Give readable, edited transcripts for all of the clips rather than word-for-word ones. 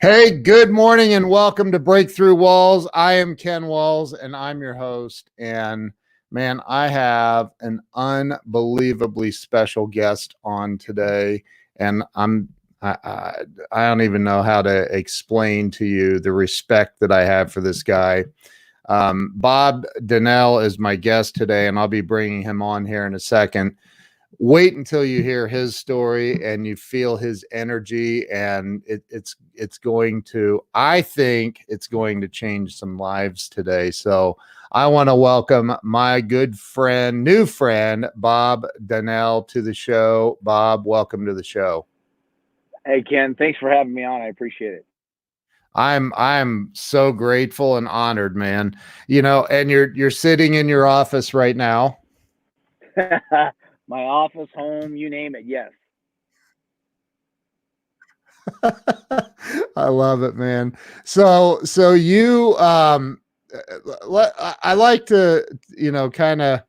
Hey, good morning and welcome to Breakthrough Walls. I am Ken Walls and I'm your host. And man, I have an unbelievably special guest on today. And I don't even know how to explain to you the respect that I have for this guy. Bob Donnell is my guest today, and I'll be bringing him on here in a second. Wait until you hear his story and you feel his energy, and it's going to, I think it's going to change some lives today. So I want to welcome my good friend, new friend, Bob Donnell, to the show. Bob, welcome to the show. Hey, Ken, thanks for having me on. I appreciate it. I'm so grateful and honored, man. You know, and you're sitting in your office right now. My office, home, you name it. Yes. I love it, man. So you I like to, kind of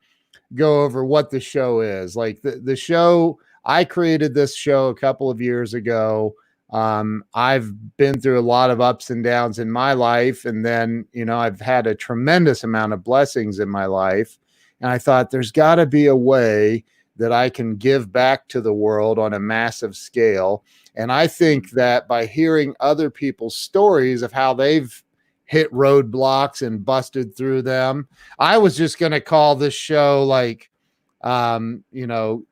go over what the show is. Like the show, I created this show a couple of years ago. I've been through a lot of ups and downs in my life, and then, I've had a tremendous amount of blessings in my life. And I thought there's got to be a way that I can give back to the world on a massive scale. And I think that by hearing other people's stories of how they've hit roadblocks and busted through them, I was just going to call this show like, um, you know,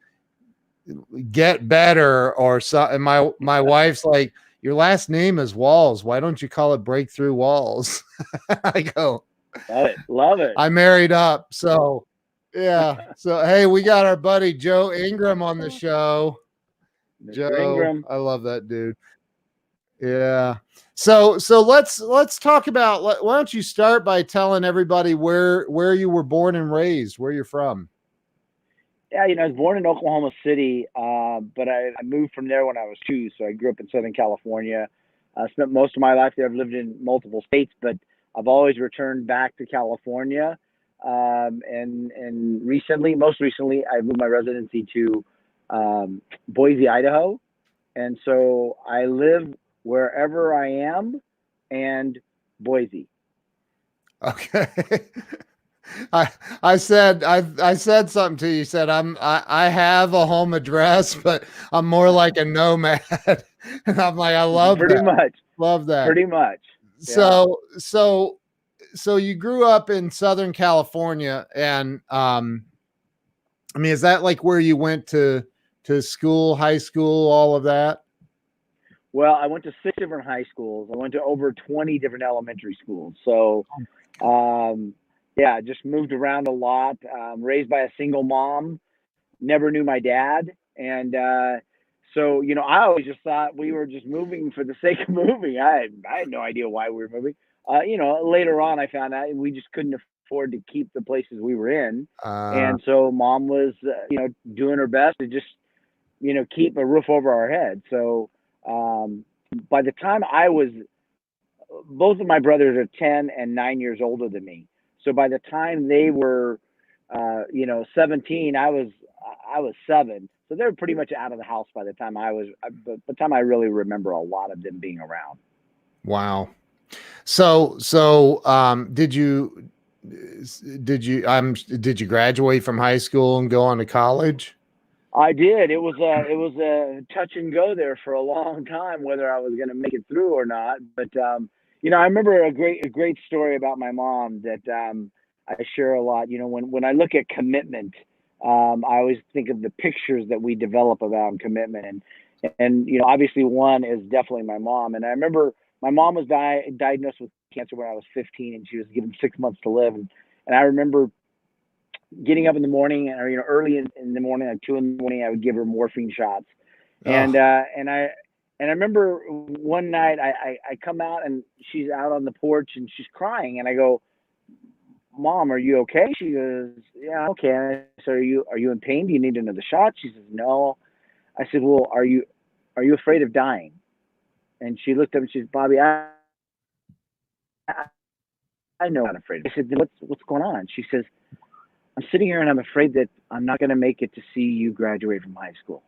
get better or something. My wife's like, your last name is Walls. Why don't you call it Breakthrough Walls? I go, Love it. Love it. I married up. So yeah. So hey, we got our buddy Joe Ingram on the show. Mr. Joe, Ingram. I love that dude. Yeah. So let's talk about. Why don't you start by telling everybody where you were born and raised, where you're from? Yeah, I was born in Oklahoma City, but I moved from there when I was 2. So I grew up in Southern California. I spent most of my life there. I've lived in multiple states, but I've always returned back to California. And most recently, I moved my residency to Boise, Idaho. And so I live wherever I am and Boise. Okay. I said something to you. You said I have a home address, but I'm more like a nomad. And I'm like, I love Pretty that. much. Love that. Pretty much. Yeah. So you grew up in Southern California, and I mean, is that like where you went to school, high school, all of that? Well, I went to 6 different high schools. I went to over 20 different elementary schools. So, um, yeah, just moved around a lot. Raised by a single mom, never knew my dad. And so, I always just thought we were just moving for the sake of moving. I had no idea why we were moving. Later on, I found out we just couldn't afford to keep the places we were in. Uh, And so mom was, doing her best to just, keep a roof over our head. So um, by the time both of my brothers are 10 and 9 years older than me. So by the time they were, 17, I was 7. So they were pretty much out of the house by the time by the time I really remember a lot of them being around. wow. So did you graduate from high school and go on to college? I did. It was a touch and go there for a long time whether I was going to make it through or not. But I remember a great story about my mom that I share a lot. When I look at commitment, I always think of the pictures that we develop about commitment, and obviously one is definitely my mom. And I remember my mom was diagnosed with cancer when I was 15, and she was given 6 months to live. And I remember getting up in the morning, or early in the morning, like 2 in the morning, I would give her morphine shots. Oh, And I remember one night I come out and she's out on the porch and she's crying, and I go, "Mom, are you okay?" She goes, "Yeah, okay." And I said, "Are you in pain? Do you need another shot?" She says, "No." I said, "Well, are you afraid of dying?" And she looked up and she said, "Bobby, I know I'm not afraid." I said, "Then what's going on?" She says, "I'm sitting here and I'm afraid that I'm not going to make it to see you graduate from high school."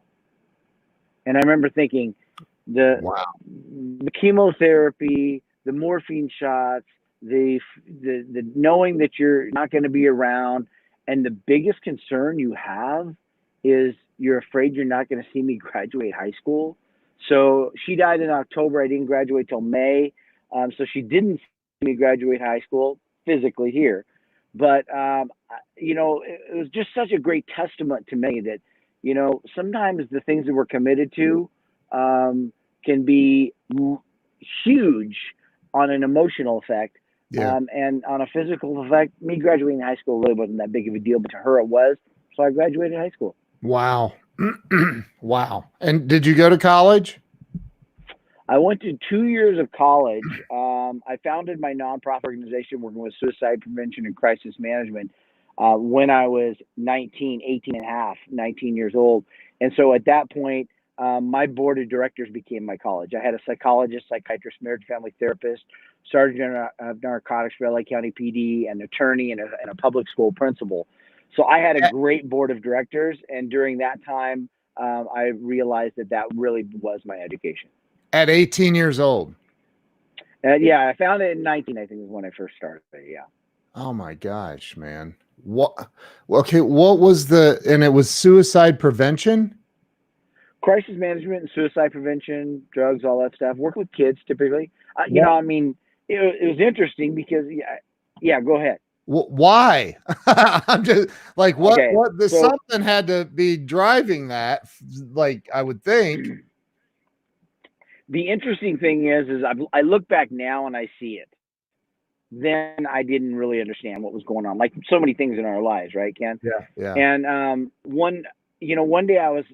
And I remember thinking, the wow. the chemotherapy, the morphine shots, the knowing that you're not going to be around, and the biggest concern you have is you're afraid you're not going to see me graduate high school. So she died in October. I didn't graduate till May. So she didn't see me graduate high school physically here. But, it was just such a great testament to me that, sometimes the things that we're committed to can be huge on an emotional effect. Yeah. And on a physical effect, me graduating high school really wasn't that big of a deal, but to her it was. So I graduated high school. Wow. Wow. And did you go to college? I went to 2 years of college. I founded my nonprofit organization working with suicide prevention and crisis management when I was 19 and a half, 19 years old. And so at that point, my board of directors became my college. I had a psychologist, psychiatrist, marriage family therapist, sergeant of narcotics for LA County PD, an attorney, and a public school principal. So I had a great board of directors. And during that time, I realized that really was my education. At 18 years old? Yeah, I found it in 19, I think is when I first started. Yeah. Oh my gosh, man. What? Okay. What was and it was suicide prevention? Crisis management and suicide prevention, drugs, all that stuff. Work with kids typically. It was interesting because, yeah, go ahead. Why? I'm just like, Okay, something had to be driving that. Like, I would think. The interesting thing is I look back now and I see it. Then I didn't really understand what was going on, like so many things in our lives, right, Ken? Yeah, yeah. And one day I was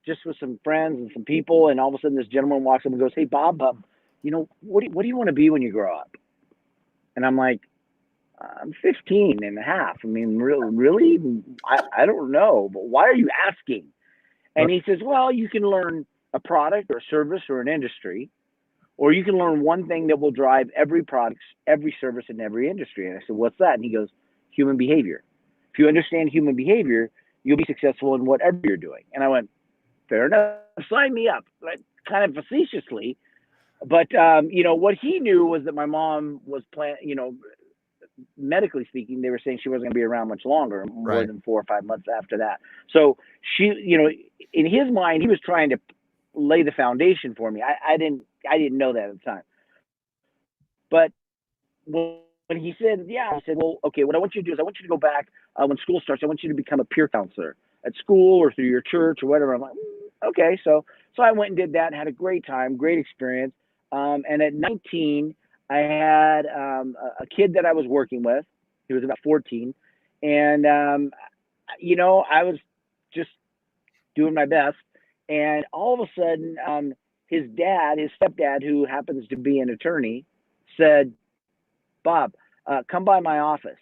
just with some friends and some people, and all of a sudden this gentleman walks up and goes, "Hey, Bob, what do you want to be when you grow up?" And I'm like, "I'm 15 and a half. I mean, really? I don't know, but why are you asking?" And he says, "Well, you can learn a product or a service or an industry, or you can learn one thing that will drive every product, every service, in every industry." And I said, "What's that?" And he goes, "Human behavior. If you understand human behavior, you'll be successful in whatever you're doing." And I went, "Fair enough. Sign me up," like, kind of facetiously. But, what he knew was that my mom was medically speaking, they were saying she wasn't going to be around much longer, more than 4 or 5 months after that. So she, in his mind, he was trying to lay the foundation for me. I didn't know that at the time. But when he said, yeah, I said, "Well, okay, what I want you to do is I want you to go back when school starts. I want you to become a peer counselor at school or through your church or whatever." I'm like, okay. So I went and did that and had a great time, great experience. And at 19, I had a kid that I was working with. He was about 14. And, I was just doing my best. And all of a sudden, his stepdad, who happens to be an attorney, said, "Bob, come by my office."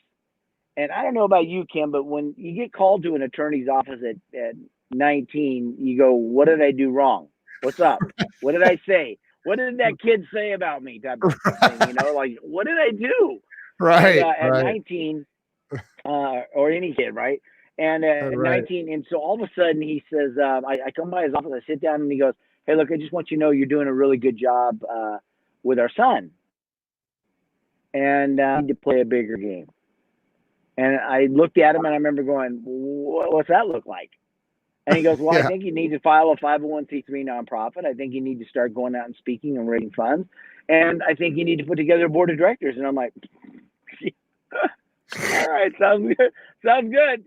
And I don't know about you, Kim, but when you get called to an attorney's office at 19, you go, "What did I do wrong? What's up? What did I say? What did that kid say about me?" Type of thing, like, what did I do? Right. And, at 19, or any kid, right? And at 19, and so all of a sudden he says, I come by his office, I sit down, and he goes, "Hey, look, I just want you to know you're doing a really good job with our son. And I need to play a bigger game." And I looked at him and I remember going, "What's that look like?" And he goes, "Well, I think you need to file a 501c3 nonprofit. I think you need to start going out and speaking and raising funds. And I think you need to put together a board of directors." And I'm like, all right, sounds good. Sounds good.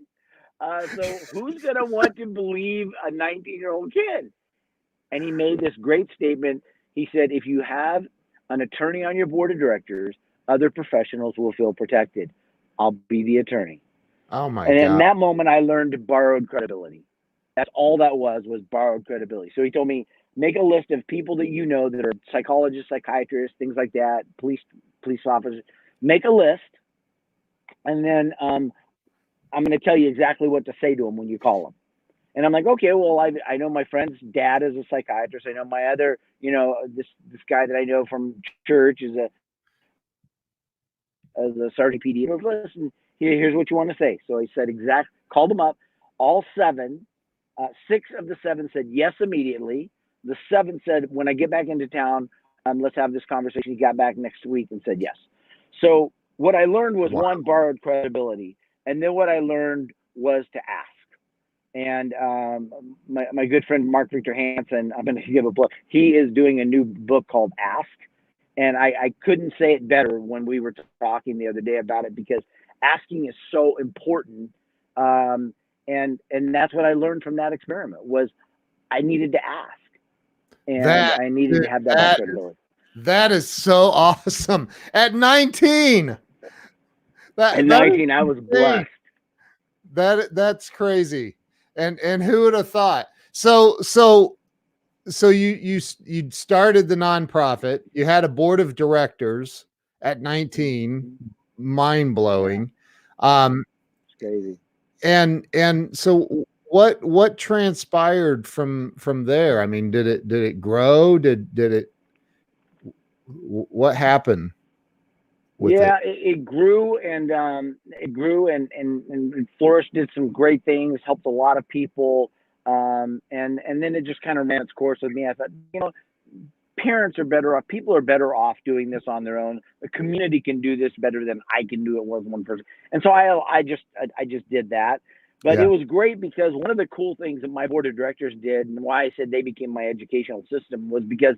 So who's going to want to believe a 19-year-old kid? And he made this great statement. He said, "If you have an attorney on your board of directors, other professionals will feel protected. I'll be the attorney." Oh my God. And in God. that moment, I learned borrowed credibility. That's all that was borrowed credibility. So he told me, make a list of people that you know that are psychologists, psychiatrists, things like that, police officers. Make a list, and then I'm going to tell you exactly what to say to them when you call them. And I'm like, okay, well, I know my friend's dad is a psychiatrist. I know my other, this guy that I know from church is a sergeant PD. Listen, here's what you want to say. So I said called them up. All 7, 6 of the 7 said yes immediately. The 7 said, "When I get back into town, let's have this conversation. He got back next week and said yes. So what I learned was, Wow. one, borrowed credibility. And then what I learned was to ask. And my good friend, Mark Victor Hansen, I'm going to give a plug. He is doing a new book called Ask. And I couldn't say it better when we were talking the other day about it, because asking is so important. And that's what I learned from that experiment, was I needed to ask. And I needed to have that credibility. That is so awesome. At 19. At 19, I was blessed. That's crazy. And who would have thought? So you started the nonprofit. You had a board of directors at 19. Mind blowing. It's crazy. And so what transpired from there? I mean, did it grow? Did it? What happened? It grew, and flourished. Did some great things. Helped a lot of people. And then it just kind of ran its course with me. I thought, parents are better off. People are better off doing this on their own. The community can do this better than I can do it with one person. And so I just did that. But it was great, because one of the cool things that my board of directors did, and why I said they became my educational system, was because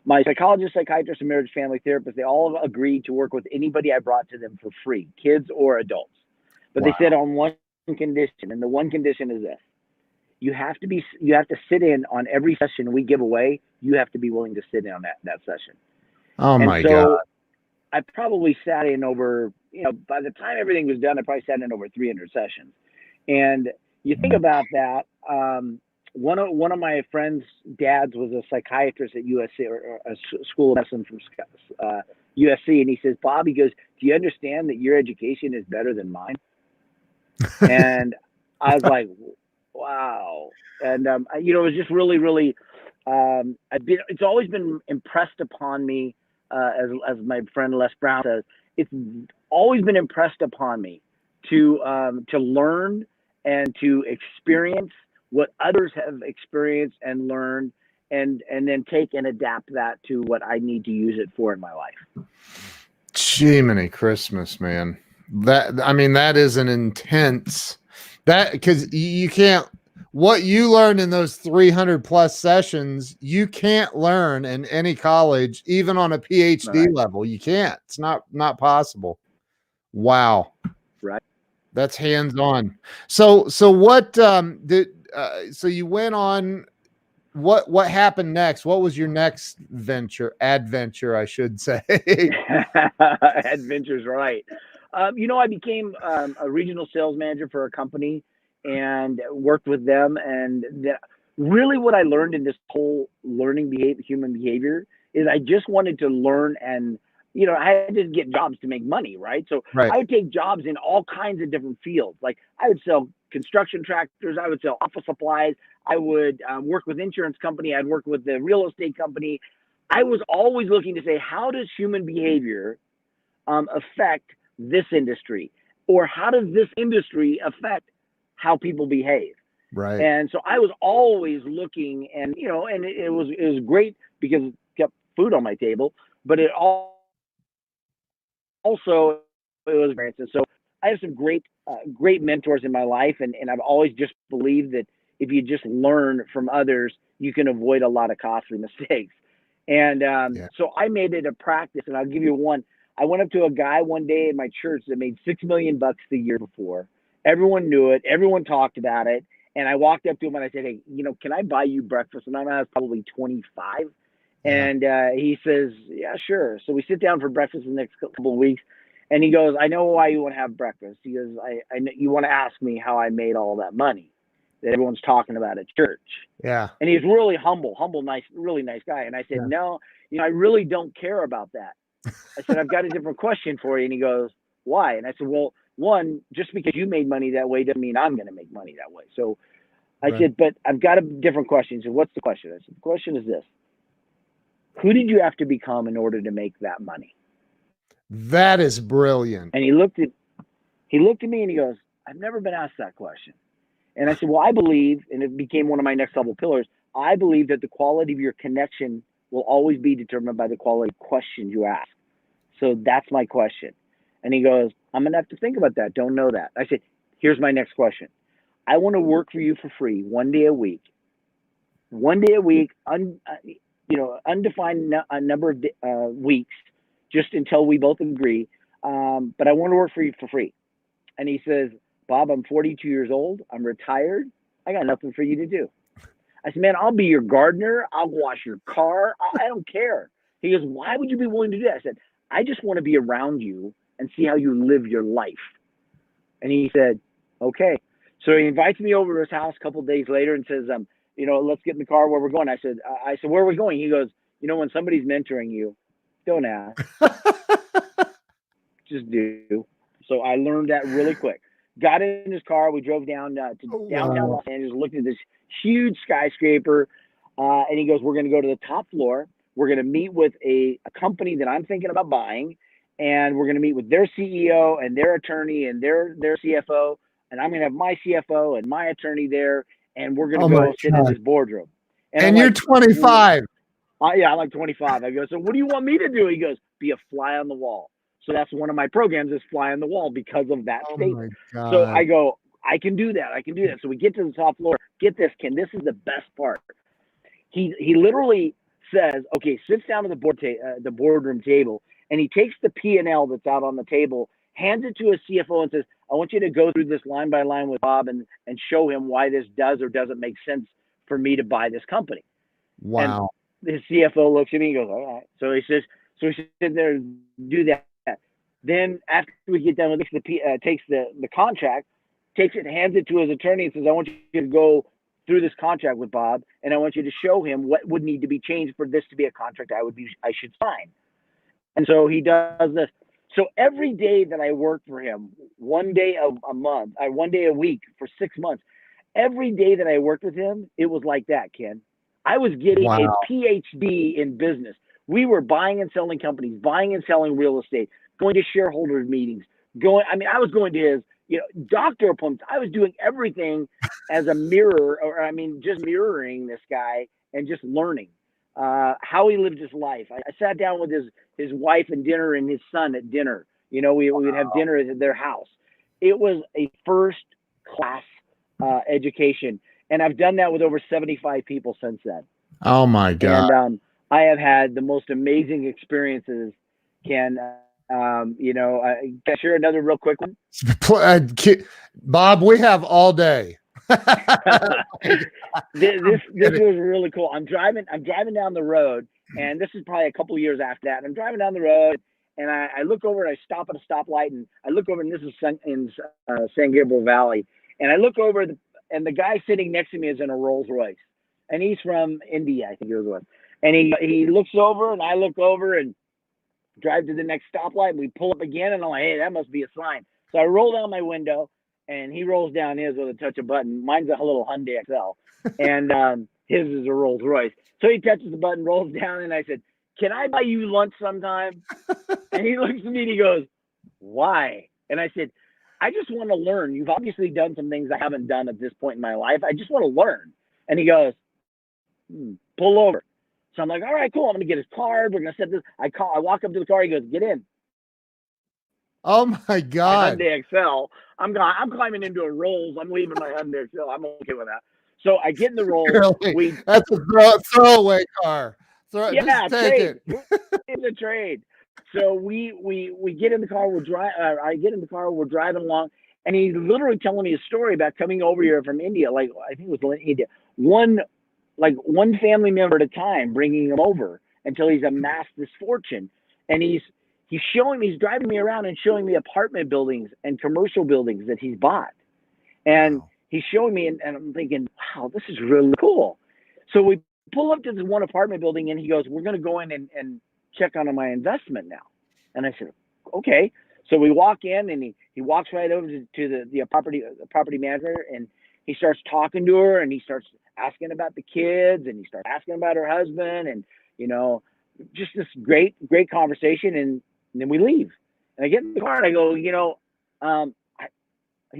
my psychologist, psychiatrist, and marriage family therapist, they all agreed to work with anybody I brought to them for free, kids or adults. But they said on one condition, and the one condition is this: you have to sit in on every session we give away. You have to be willing to sit in on that session. Oh my God. I probably sat in over, by the time everything was done, I probably sat in over 300 sessions. And you think about that. One of my friends' dads was a psychiatrist at USC, or a school of medicine from USC, and he says, Bob, he goes, do you understand that your education is better than mine? And I was like, wow. And it was just really, really. It's always been impressed upon me, as my friend Les Brown says, it's always been impressed upon me to learn and to experience what others have experienced and learned, and then take and adapt that to what I need to use it for in my life. Jiminy Christmas, man. That is an intense, because you can't, what you learned in those 300 plus sessions, you can't learn in any college, even on a PhD level. You can't. It's not possible. Wow. Right. That's hands-on. So what so you went on, what happened next? What was your next adventure, I should say? Adventure's right. I became a regional sales manager for a company and worked with them. And really what I learned in this whole human behavior is I just wanted to learn, and I had to get jobs to make money, right? So I would take jobs in all kinds of different fields. Like I would sell construction tractors, I would sell office supplies, I would work with insurance company, I'd work with the real estate company. I was always looking to say, how does human behavior affect this industry, or how does this industry affect how people behave? Right. And so I was always looking, and and it was great because it kept food on my table, but it also it was experiences. So I have some great mentors in my life, and I've always just believed that if you just learn from others, you can avoid a lot of costly mistakes. And so I made it a practice, and I'll give you one. I went up to a guy one day in my church that made $6 million the year before. Everyone knew it. Everyone talked about it. And I walked up to him and I said, hey, can I buy you breakfast? And I was probably 25. And he says, yeah, sure. So we sit down for breakfast the next couple of weeks. And he goes, I know why you want to have breakfast. He goes, I know you want to ask me how I made all that money that everyone's talking about at church. Yeah. And he's really humble, nice, really nice guy. And I said, no, I really don't care about that. I said, I've got a different question for you. And he goes, why? And I said, well, one, just because you made money that way doesn't mean I'm going to make money that way. So I said, but I've got a different question. He said, what's the question? I said, the question is this: who did you have to become in order to make that money? That is brilliant. And he looked at me and he goes, I've never been asked that question. And I said, well, I believe, and it became one of my next level pillars, I believe that the quality of your connection will always be determined by the quality of questions you ask. So that's my question. And he goes, I'm going to have to think about that. Don't know that. I said, here's my next question. I want to work for you for free 1 day a week. 1 day a week, undefined number of weeks, just until we both agree. But I want to work for you for free. And he says, Bob, I'm 42 years old. I'm retired. I got nothing for you to do. I said, man, I'll be your gardener. I'll wash your car. I don't care. He goes, why would you be willing to do that? I said, I just want to be around you and see how you live your life. And he said, okay. So he invites me over to his house a couple of days later and says, let's get in the car where we're going. I said, where are we going? He goes, when somebody's mentoring you, don't ask. Just do. So I learned that really quick. Got in his car. We drove down to downtown Los Angeles, looked at this huge skyscraper. And he goes, we're going to go to the top floor. We're going to meet with a company that I'm thinking about buying. And we're going to meet with their CEO and their attorney and their CFO. And I'm going to have my CFO and my attorney there. And we're going to go sit in this boardroom. And you're 25. Yeah, I'm like 25. I go, so what do you want me to do? He goes, be a fly on the wall. So that's one of my programs is fly on the wall because of that statement. So I go, I can do that. I can do that. So we get to the top floor. Get this, Ken. This is the best part. He literally says, okay, sits down to the boardroom table, and he takes the P&L that's out on the table, hands it to his CFO, and says, I want you to go through this line by line with Bob and show him why this does or doesn't make sense for me to buy this company. Wow. And his CFO looks at me and goes, all right. So he sits there and do that. Then after we get done with this, takes the contract, takes it, hands it to his attorney, and says, I want you to go through this contract with Bob, and I want you to show him what would need to be changed for this to be a contract I should sign. And so he does this. So every day that I worked for him, 1 day a month, 1 day a week for 6 months, every day that I worked with him, it was like that, Ken. I was getting a PhD in business. We were buying and selling companies, buying and selling real estate, going to shareholder meetings, I was going to his, doctor appointments. I was doing everything as a mirror, just mirroring this guy and just learning how he lived his life. I sat down with his wife and dinner and his son at dinner. We would have dinner at their house. It was a first class education. And I've done that with over 75 people since then. Oh my God. And I have had the most amazing experiences, Ken. Can I share another real quick one? Bob, we have all day. This was really cool. I'm driving down the road, and this is probably a couple of years after that. I'm driving down the road, and I look over and I stop at a stoplight, and I look over, and this is in San Gabriel Valley, and I look over, and the guy sitting next to me is in a Rolls Royce, and he's from India, I think he was one. And he looks over, and I look over, and drive to the next stoplight, and we pull up again, and I'm like, hey, that must be a sign. So I roll down my window, and he rolls down his with a touch of button. Mine's a little Hyundai XL, and his is a Rolls Royce. So he touches the button, rolls down, and I said, can I buy you lunch sometime? And he looks at me and he goes, why? And I said, I just want to learn. You've obviously done some things I haven't done at this point in my life. I just want to learn. And he goes, pull over. So I'm like, all right, cool. I'm going to get his card. We're going to set this. I walk up to the car. He goes, get in. Oh my God. My Hyundai XL. I'm climbing into a Rolls. I'm leaving my Hyundai XL. I'm okay with that. So I get in the Rolls. Really? That's a throwaway car. Yeah, just take it. It's a trade. So we get in the car. I get in the car. We're driving along, and he's literally telling me a story about coming over here from India. Like I think it was India. One family member at a time, bringing him over until he's amassed this fortune. And he's driving me around and showing me apartment buildings and commercial buildings that he's bought. And he's showing me, and I'm thinking, wow, this is really cool. So we pull up to this one apartment building, and he goes, we're going to go in and check on my investment now. And I said, okay. So we walk in, and he walks right over to the property manager, and he starts talking to her, and he starts asking about the kids, and he starts asking about her husband, and just this great conversation. And then we leave, and I get in the car, and I go, he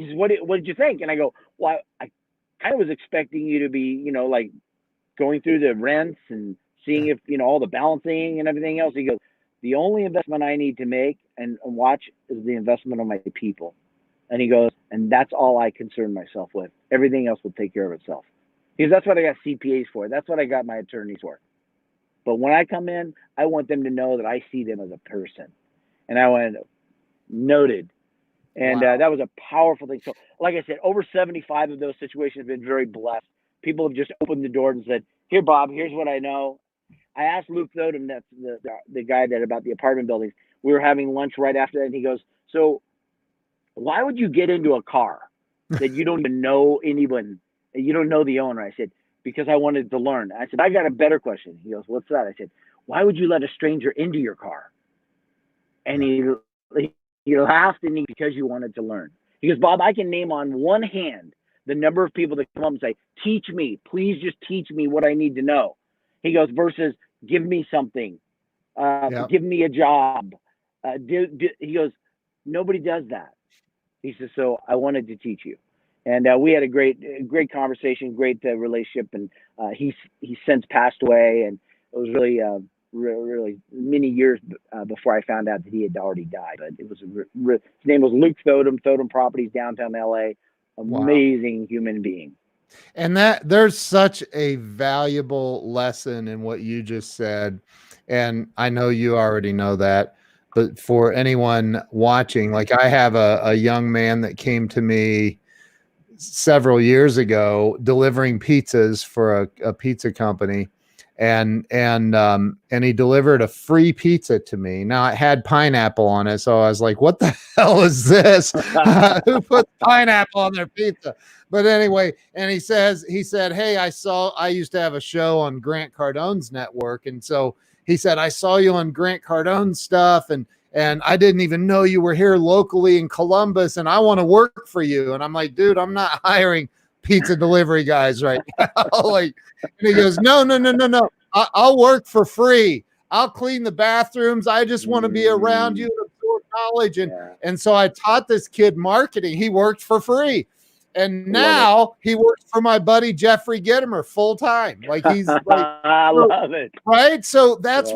says, what did you think? And I go, well, I kind of was expecting you to be, like going through the rents and seeing if, all the balancing and everything else. He goes, the only investment I need to make and watch is the investment on my people. And he goes, and that's all I concern myself with. Everything else will take care of itself. Because that's what I got CPAs for. That's what I got my attorneys for. But when I come in, I want them to know that I see them as a person. And I went, noted. And Wow. that was a powerful thing. So, like I said, over 75 of those situations have been very blessed. People have just opened the door and said, here, Bob, here's what I know. I asked Luke Thodem, that's the guy that about the apartment buildings. We were having lunch right after that, and he goes, so why would you get into a car that you don't even know anyone, you don't know the owner? I said, because I wanted to learn. I said, I got a better question. He goes, what's that? I said, why would you let a stranger into your car? And he laughed, and because you wanted to learn. He goes, Bob, I can name on one hand the number of people that come up and say, teach me, please just teach me what I need to know. He goes, versus give me something, give me a job. He goes, nobody does that. He says, so I wanted to teach you. And we had a great conversation, great relationship. And he's since passed away. And it was really, really many years before I found out that he had already died. But it was his name was Luke Thodem, Thodem Properties, downtown LA. Amazing human being. And that there's such a valuable lesson in what you just said. And I know you already know that, but for anyone watching, like I have a young man that came to me several years ago delivering pizzas for a pizza company. And he delivered a free pizza to me. Now it had pineapple on it. So I was like, what the hell is this? Who put pineapple on their pizza? But anyway, and he said, hey, I used to have a show on Grant Cardone's network. And so he said, I saw you on Grant Cardone's stuff. And I didn't even know you were here locally in Columbus, and I want to work for you. And I'm like, dude, I'm not hiring pizza delivery guys right now. And he goes, no. I'll work for free. I'll clean the bathrooms. I just want to be around you and absorb knowledge. And so I taught this kid marketing. He worked for free. And now he works for my buddy Jeffrey Gittimer full time. Like he's like, I love it. Right. So that's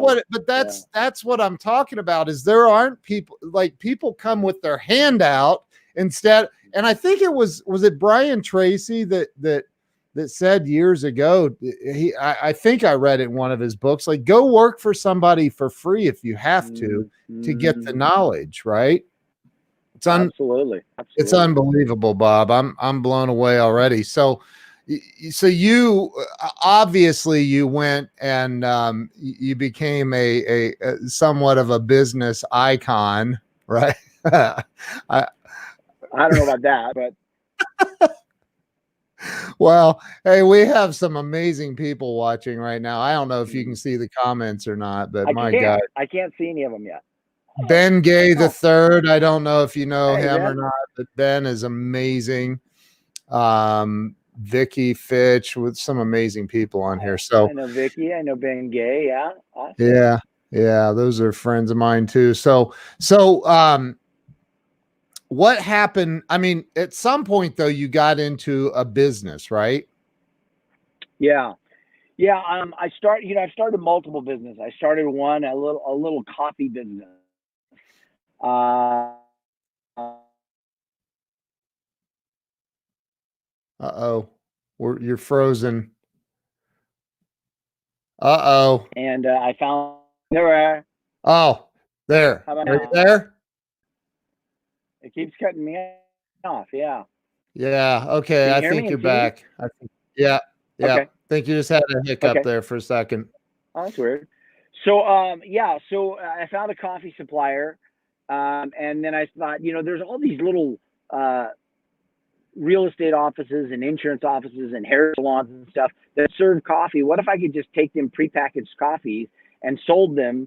that's what I'm talking about is there aren't people come with their hand out instead. And I think was it Brian Tracy that said years ago, I think I read it in one of his books, like go work for somebody for free if you have to get the knowledge. Right. Absolutely. It's unbelievable, Bob. I'm blown away already. So you obviously you went and you became a somewhat of a business icon, right? I don't know about that, but well, hey, we have some amazing people watching right now. I don't know if you can see the comments or not, but God, I can't see any of them yet. Ben Gay the third. I don't know if you know him or not, but Ben is amazing. Vicky Fitch with some amazing people on here. So I know Vicky, I know Ben Gay. Yeah. Awesome. Yeah. Those are friends of mine too. So what happened? I mean, at some point though, you got into a business, right? Yeah. I started multiple businesses. I started one, a little coffee business. You're frozen. And I found there. There. How about Are you there? It keeps cutting me off. Yeah. Yeah. Okay. I think you're back. Yeah. Okay. I think you just had a hiccup there for a second. Oh, that's weird. So, so I found a coffee supplier. And then I thought, there's all these little real estate offices and insurance offices and hair salons and stuff that serve coffee. What if I could just take them prepackaged coffees and sold them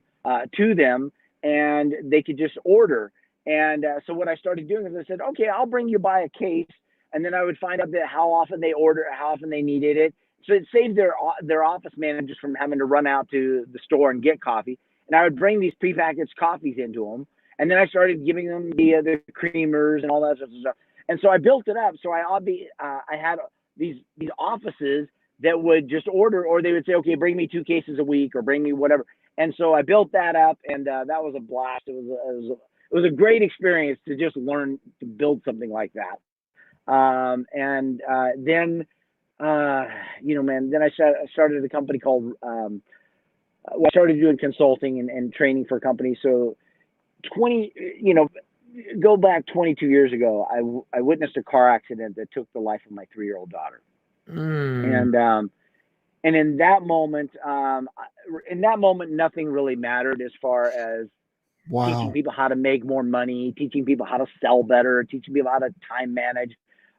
to them, and they could just order? And so what I started doing is I said, okay, I'll bring you by a case, and then I would find out that how often they order, how often they needed it. So it saved their office managers from having to run out to the store and get coffee. And I would bring these prepackaged coffees into them, and then I started giving them the creamers and all that sort of stuff. And so I built it up. So I had these offices that would just order, or they would say, okay, bring me 2 cases a week or bring me whatever. And so I built that up, and that was a blast. It was a great experience to just learn to build something like that. Then, man, then I started a company called, I started doing consulting and training for companies. So go back 22 years ago, I witnessed a car accident that took the life of my 3-year-old daughter. And in that moment, nothing really mattered as far as teaching people how to make more money, teaching people how to sell better, teaching people how to time manage.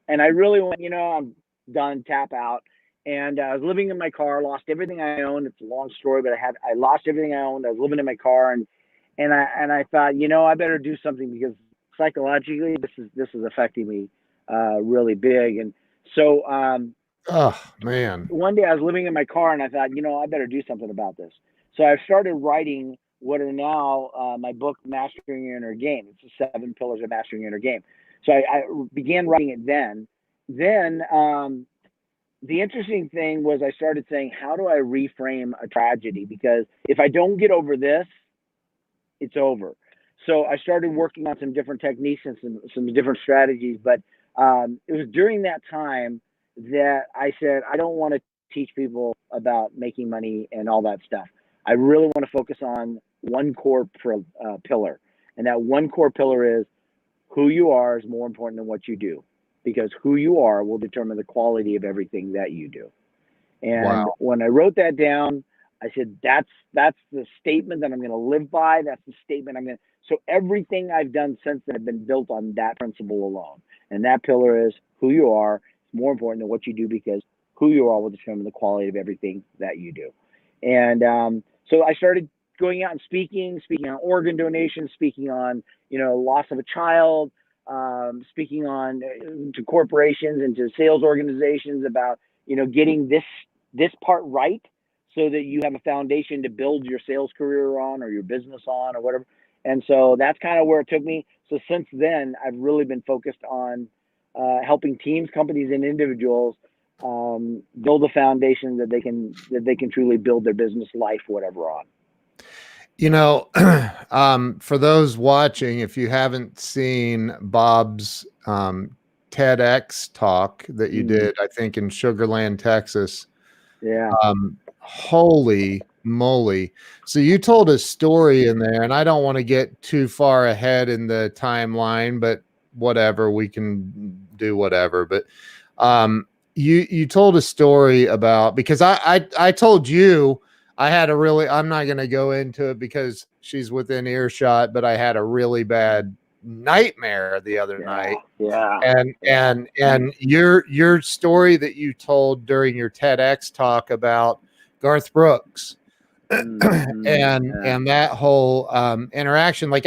And I really went, I'm done, tap out. And I was living in my car, lost everything I owned. It's a long story, but I lost everything I owned. I was living in my car, and I thought, I better do something, because psychologically this is affecting me really big. And so oh man, one day I was living in my car, and I thought, I better do something about this. So I started writing what are now my book, Mastering Your Inner Game. It's the 7 Pillars of Mastering Your Inner Game. So I began writing it then. The interesting thing was I started saying, how do I reframe a tragedy? Because if I don't get over this, it's over. So I started working on some different techniques and some different strategies. But it was during that time that I said, I don't want to teach people about making money and all that stuff. I really want to focus on one core pillar. And that one core pillar is who you are is more important than what you do, because who you are will determine the quality of everything that you do. And when I wrote that down, I said, that's the statement that I'm going to live by. That's the statement so everything I've done since then has been built on that principle alone. And that pillar is who you are is more important than what you do, because who you are will determine the quality of everything that you do. And so I started going out and speaking on organ donation, speaking on, loss of a child, speaking on to corporations and to sales organizations about, getting this part right, so that you have a foundation to build your sales career on, or your business on, or whatever. And so that's kind of where it took me. So since then, I've really been focused on helping teams, companies, and individuals build a foundation that they can truly build their business life, whatever, on. For those watching, if you haven't seen Bob's TEDx talk that you did, I think in Sugar Land, Texas. Yeah. Holy moly. So you told a story in there, and I don't want to get too far ahead in the timeline, but whatever, we can do whatever. But you told a story about, because I told you I had I'm not going to go into it because she's within earshot, but I had a really bad nightmare the other night. Yeah. And your story that you told during your TEDx talk about Garth Brooks and that whole interaction, like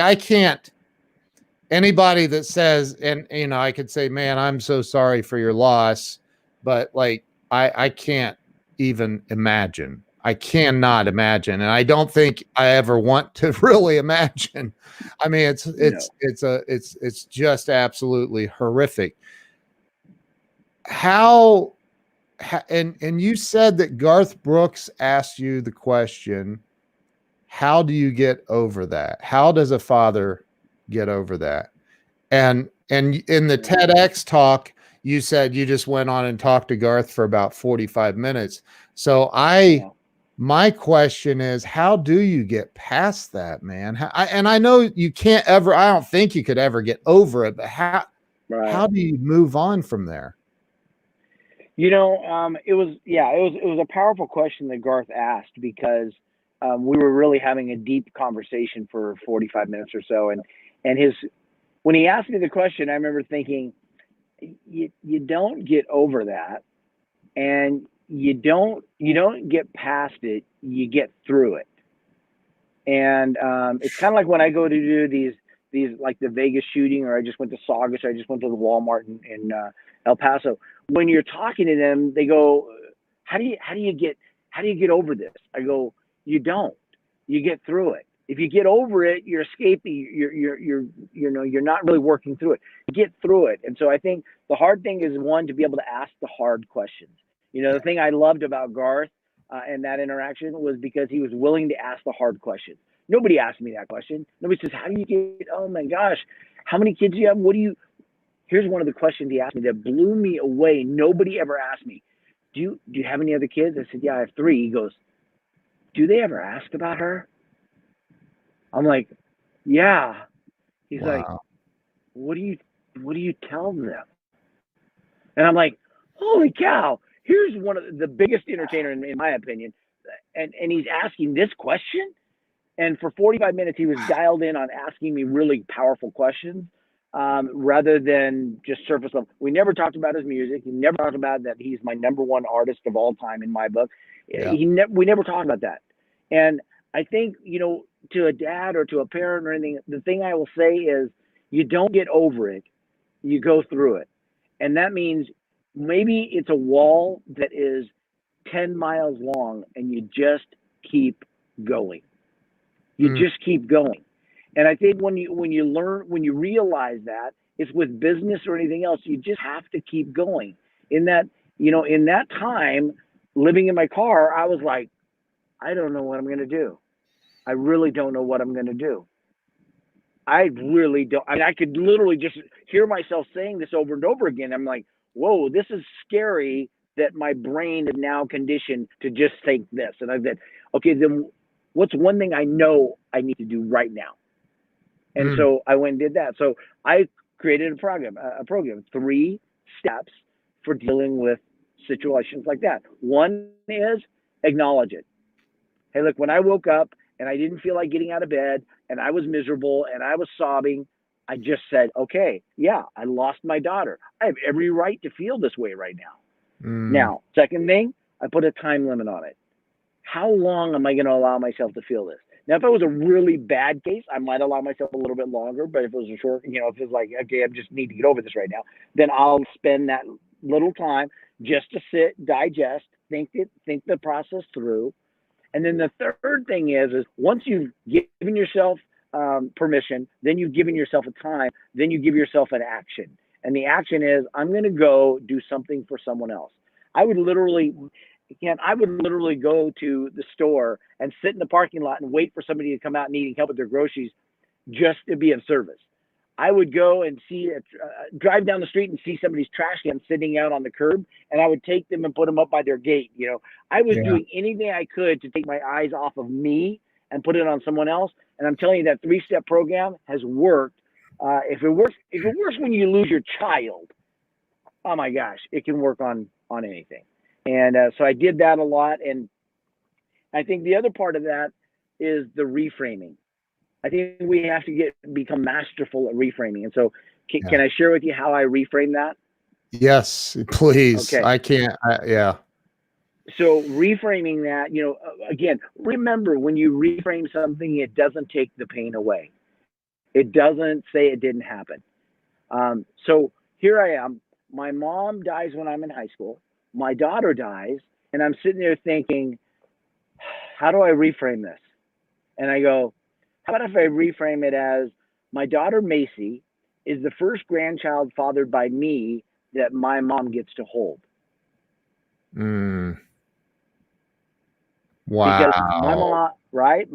anybody that says, and I could say, man, I'm so sorry for your loss, but like I can't even imagine. I cannot imagine, and I don't think I ever want to really imagine. I mean, it's just absolutely horrific. And you said that Garth Brooks asked you the question, how do you get over that? How does a father get over that? And in the TEDx talk, you said you just went on and talked to Garth for about 45 minutes. So my question is, how do you get past that, man? And I know you can't ever, I don't think you could ever get over it, but how do you move on from there? It was a powerful question that Garth asked, because we were really having a deep conversation for 45 minutes or so. And when he asked me the question, I remember thinking, you don't get over that, and you don't get past it, you get through it. And it's kind of like when I go to do these like the Vegas shooting, or I just went to Saugus, or I just went to the Walmart in El Paso. When you're talking to them, they go, how do you get over this? I go, you don't. You get through it. If you get over it, you're escaping. You're not really working through it. You get through it. And so I think the hard thing is, one, to be able to ask the hard questions. You know, the thing I loved about Garth and that interaction was because he was willing to ask the hard questions. Nobody asked me that question. Nobody says, "How do you get? Oh my gosh, how many kids do you have? What do you?" Here's one of the questions he asked me that blew me away. Nobody ever asked me, "Do you have any other kids?" I said, "Yeah, I have 3." He goes, "Do they ever ask about her?" I'm like, "Yeah." He's like, Wow. "What do you tell them?" And I'm like, "Holy cow! Here's one of the biggest entertainer in my opinion, and he's asking this question." And for 45 minutes, he was dialed in on asking me really powerful questions rather than just surface level. We never talked about his music. He never talked about that he's my #1 artist of all time in my book. Yeah. We never talked about that. And I think, you know, to a dad or to a parent or anything, the thing I will say is you don't get over it. You go through it. And that means maybe it's a wall that is 10 miles long and you just keep going. You just keep going. And I think when you realize that, it's with business or anything else, you just have to keep going. In that, you know, in that time living in my car, I was like, I don't know what I'm going to do. I really don't know what I'm going to do. I really don't. I mean, I could literally just hear myself saying this over and over again. I'm like, whoa, this is scary that my brain is now conditioned to just think this. And I said, okay, then what's one thing I know I need to do right now? And so I went and did that. So I created a program, 3 steps for dealing with situations like that. One is acknowledge it. Hey, look, when I woke up and I didn't feel like getting out of bed and I was miserable and I was sobbing, I just said, okay, yeah, I lost my daughter. I have every right to feel this way right now. Now, second thing, I put a time limit on it. How long am I going to allow myself to feel this? Now, if it was a really bad case, I might allow myself a little bit longer. But if it was a short, you know, if it's like, okay, I just need to get over this right now, then I'll spend that little time just to sit, digest, think the process through. And then the third thing is once you've given yourself permission, then you've given yourself a time, then you give yourself an action. And the action is, I'm going to go do something for someone else. I would literally go to the store and sit in the parking lot and wait for somebody to come out needing help with their groceries just to be of service. I would go and drive down the street and see somebody's trash can sitting out on the curb, and I would take them and put them up by their gate. You know, I was doing anything I could to take my eyes off of me and put it on someone else. And I'm telling you, that 3-step program has worked. If it works when you lose your child, oh my gosh, it can work on anything. And so I did that a lot. And I think the other part of that is the reframing. I think we have to become masterful at reframing. And so can I share with you how I reframe that? Yes, please. Okay. I can't. Yeah. So reframing that, you know, again, remember when you reframe something, it doesn't take the pain away. It doesn't say it didn't happen. So here I am. My mom dies when I'm in high school. My daughter dies. And I'm sitting there thinking, how do I reframe this? And I go, how about if I reframe it as my daughter Macy is the first grandchild fathered by me that my mom gets to hold. Wow. Because my mom, right?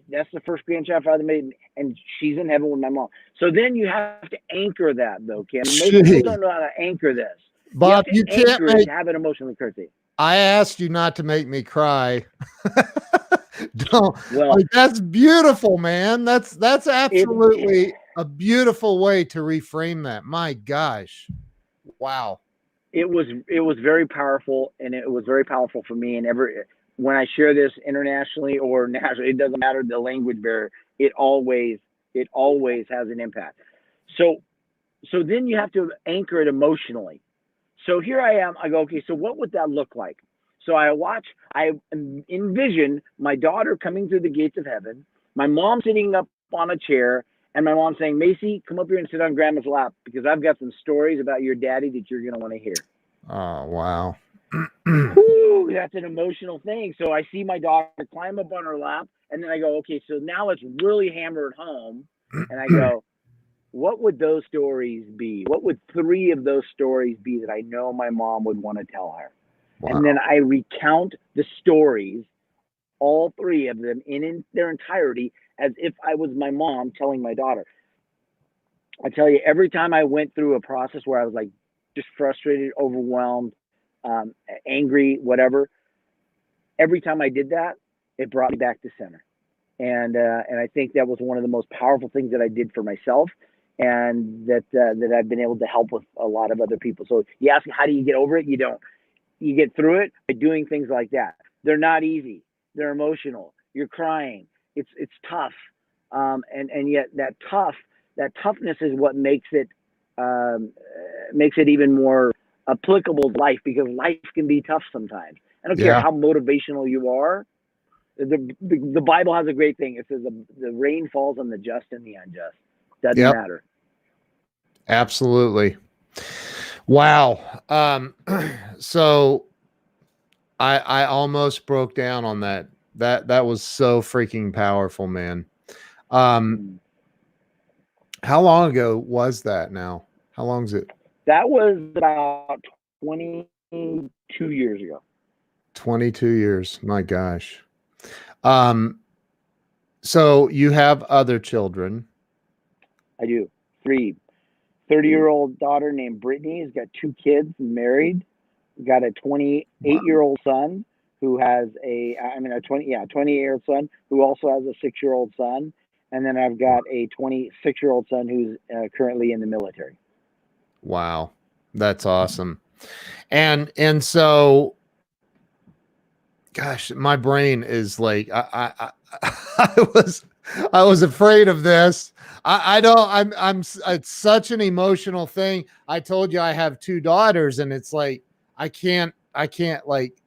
That's the first grandchild father made, and she's in heaven with my mom. So then you have to anchor that, though, Kim. Most people don't know how to anchor this. Bob, you can't anchor it, have it emotionally currency. I asked you not to make me cry. Don't. Well, Like, that's beautiful, man. That's absolutely a beautiful way to reframe that. My gosh. Wow. It was very powerful, and it was very powerful for me. And when I share this internationally or nationally, it doesn't matter the language barrier. It always has an impact. So then you have to anchor it emotionally. So here I am. I go, okay, so what would that look like? So I envision my daughter coming through the gates of heaven, my mom sitting up on a chair, and my mom saying, Macy, come up here and sit on grandma's lap because I've got some stories about your daddy that you're going to want to hear. Oh, wow. Whew, that's an emotional thing. So I see my daughter climb up on her lap, and then I go, okay, so now let's really hammer it home. And I go, what would those stories be? What would 3 of those stories be that I know my mom would want to tell her? And then I recount the stories, all three of them in their entirety, as if I was my mom telling my daughter. I tell you, every time I went through a process where I was like just frustrated, overwhelmed, angry, whatever, every time I did that, it brought me back to center. And I think that was one of the most powerful things that I did for myself, and that I've been able to help with a lot of other people. So you ask me, how do you get over it? You don't. You get through it by doing things like that. They're not easy. They're emotional. You're crying. It's tough. And yet that toughness is what makes it even more applicable to life, because life can be tough sometimes. I don't care how motivational you are. The Bible has a great thing. It says the rain falls on the just and the unjust. Doesn't matter. Absolutely. Wow. So I almost broke down on that. That was so freaking powerful, man. How long ago was that now? How long is it? That was about 22 years ago. 22 years. My gosh. So you have other children? I do. 3. 30-year-old daughter named Brittany has got 2 kids, married. Got a 28-year-old son who has a 28-year-old son who also has a 6-year-old son. And then I've got a 26-year-old son who's currently in the military. Wow. That's awesome. And so, gosh, my brain is like, I was afraid of this. It's such an emotional thing. I told you I have 2 daughters, and it's like, I can't like,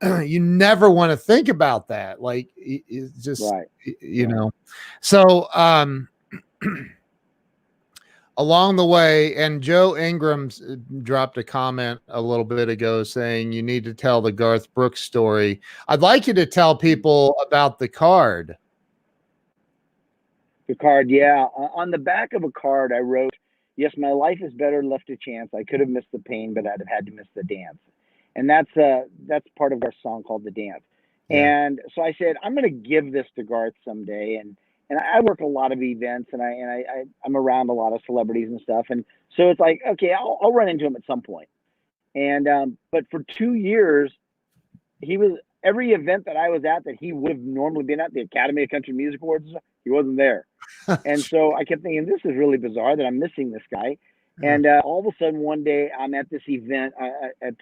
you never want to think about that. Like, it's just, you know, so, along the way, and Joe Ingram dropped a comment a little bit ago saying you need to tell the Garth Brooks story. I'd like you to tell people about the card. The card, yeah. On the back of a card, I wrote, "Yes, my life is better left to chance. I could have missed the pain, but I'd have had to miss the dance." And that's part of our song called "The Dance." Yeah. And so I said, I'm going to give this to Garth someday. And I work a lot of events, and I'm around a lot of celebrities and stuff. And so it's like, okay, I'll run into him at some point. And but for 2 years, he was every event that I was at that he would have normally been at, the Academy of Country Music Awards, he wasn't there. And so I kept thinking, this is really bizarre that I'm missing this guy. And all of a sudden, one day, I'm at this event at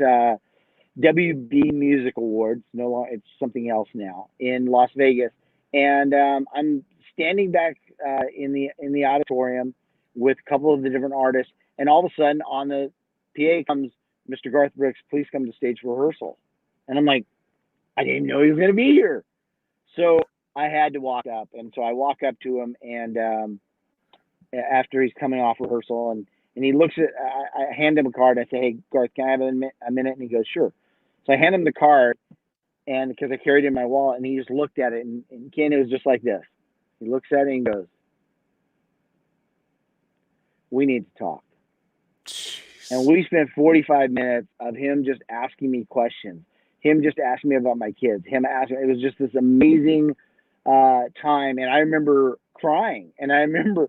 WB Music Awards. No longer, it's something else now, in Las Vegas. And I'm standing back in the auditorium with a couple of the different artists, and all of a sudden on the PA comes Mr. Garth Brooks, please come to stage for rehearsal. And I'm like, I didn't know he was going to be here. So I had to walk up, and so I walk up to him, and after he's coming off rehearsal, and he looks at, I hand him a card. I say, hey, Garth, can I have a minute? And he goes, sure. So I hand him the card, and because I carried it in my wallet, and he just looked at it, and Ken, it was just like this. He looks at it and goes, we need to talk. Jeez. And we spent 45 minutes of him just asking me questions, him just asking me about my kids, him asking. It was just this amazing time. And I remember crying, and I remember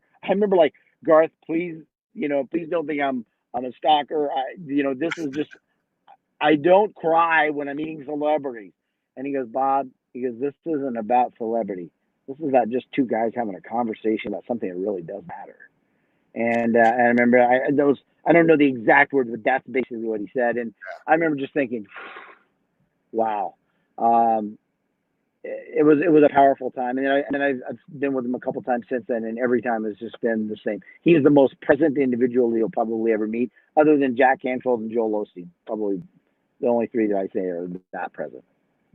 like, Garth, please don't think I'm a stalker. This is just, I don't cry when I'm meeting celebrities. And he goes, Bob, this isn't about celebrity. This is about just 2 guys having a conversation about something that really does matter. And I remember I don't know the exact words, but that's basically what he said. And I remember just thinking, wow, it was a powerful time. And I've been with him a couple times since then, and every time it's just been the same. He's the most present individual you'll probably ever meet, other than Jack Canfield and Joel Osteen. Probably the only 3 that I say are that present.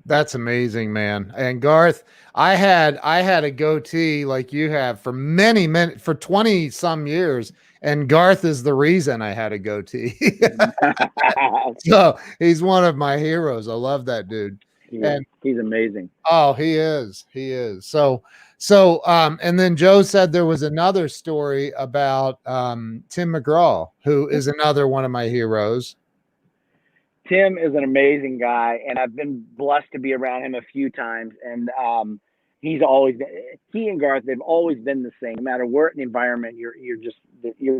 That's amazing, man. And Garth, I had a goatee like you have for for 20 some years, and Garth is the reason I had a goatee. So he's one of my heroes. I love that dude. He's amazing. Oh, he is. So, and then Joe said there was another story about Tim McGraw, who is another one of my heroes. Tim is an amazing guy, and I've been blessed to be around him a few times. And he and Garth, they've always been the same. No matter where in the environment, you're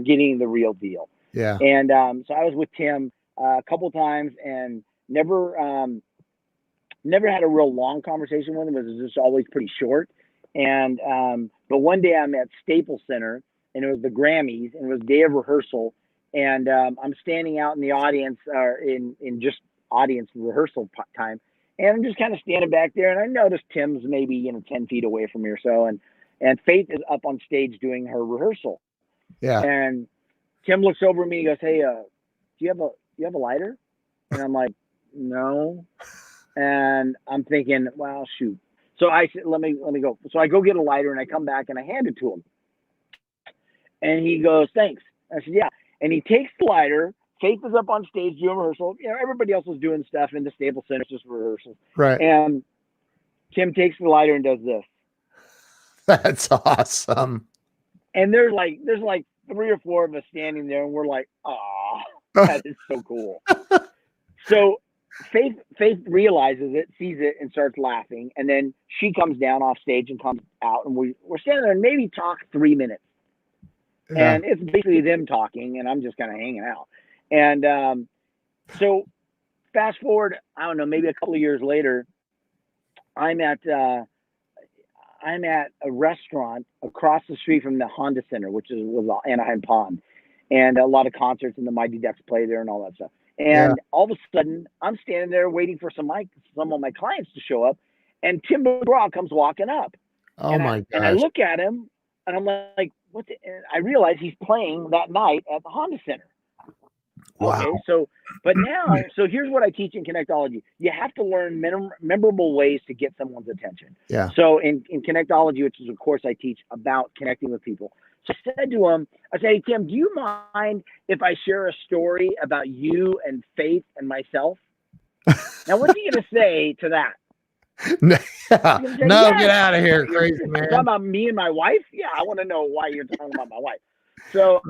getting the real deal. Yeah. And so I was with Tim a couple times, and never had a real long conversation with him. It was just always pretty short. And but one day I'm at Staples Center, and it was the Grammys, and it was day of rehearsal. And I'm standing out in the audience, in just audience rehearsal time, and I'm just kind of standing back there, and I noticed Tim's maybe 10 feet away from me or so, and Faith is up on stage doing her rehearsal. Yeah. And Tim looks over at me and goes, "Hey, do you have a lighter?" And I'm like, "No." And I'm thinking, well, shoot. So I said, let me go. So I go get a lighter, and I come back and I hand it to him. And he goes, "Thanks." I said, "Yeah." And he takes the lighter. Faith is up on stage doing rehearsal. Everybody else was doing stuff in the Staples Center, just rehearsals. Right. And Tim takes the lighter and does this. That's awesome. And there's like 3 or 4 of us standing there, and we're like, "Oh, that is so cool." So Faith realizes it, sees it, and starts laughing. And then she comes down off stage and comes out, and we're standing there and maybe talk 3 minutes. Yeah. And it's basically them talking, and I'm just kind of hanging out. And so fast forward, I don't know, maybe a couple of years later, I'm at a restaurant across the street from the Honda Center, which was Anaheim Pond, and a lot of concerts, and the Mighty Ducks play there and all that stuff. And all of a sudden, I'm standing there waiting for some of my clients to show up, and Tim McGraw comes walking up. Oh my gosh! And I look at him, and I'm like, "What?" And I realize he's playing that night at the Honda Center. Wow. Okay, so here's what I teach in Connectology. You have to learn memorable ways to get someone's attention. Yeah. So in Connectology, which is a course I teach about connecting with people. So I said to him, "Hey, Tim, do you mind if I share a story about you and Faith and myself?" Now, what's he going to say to that? No, "Yes." Get out of here, crazy man. Talking about me and my wife? Yeah, I want to know why you're talking about my wife. So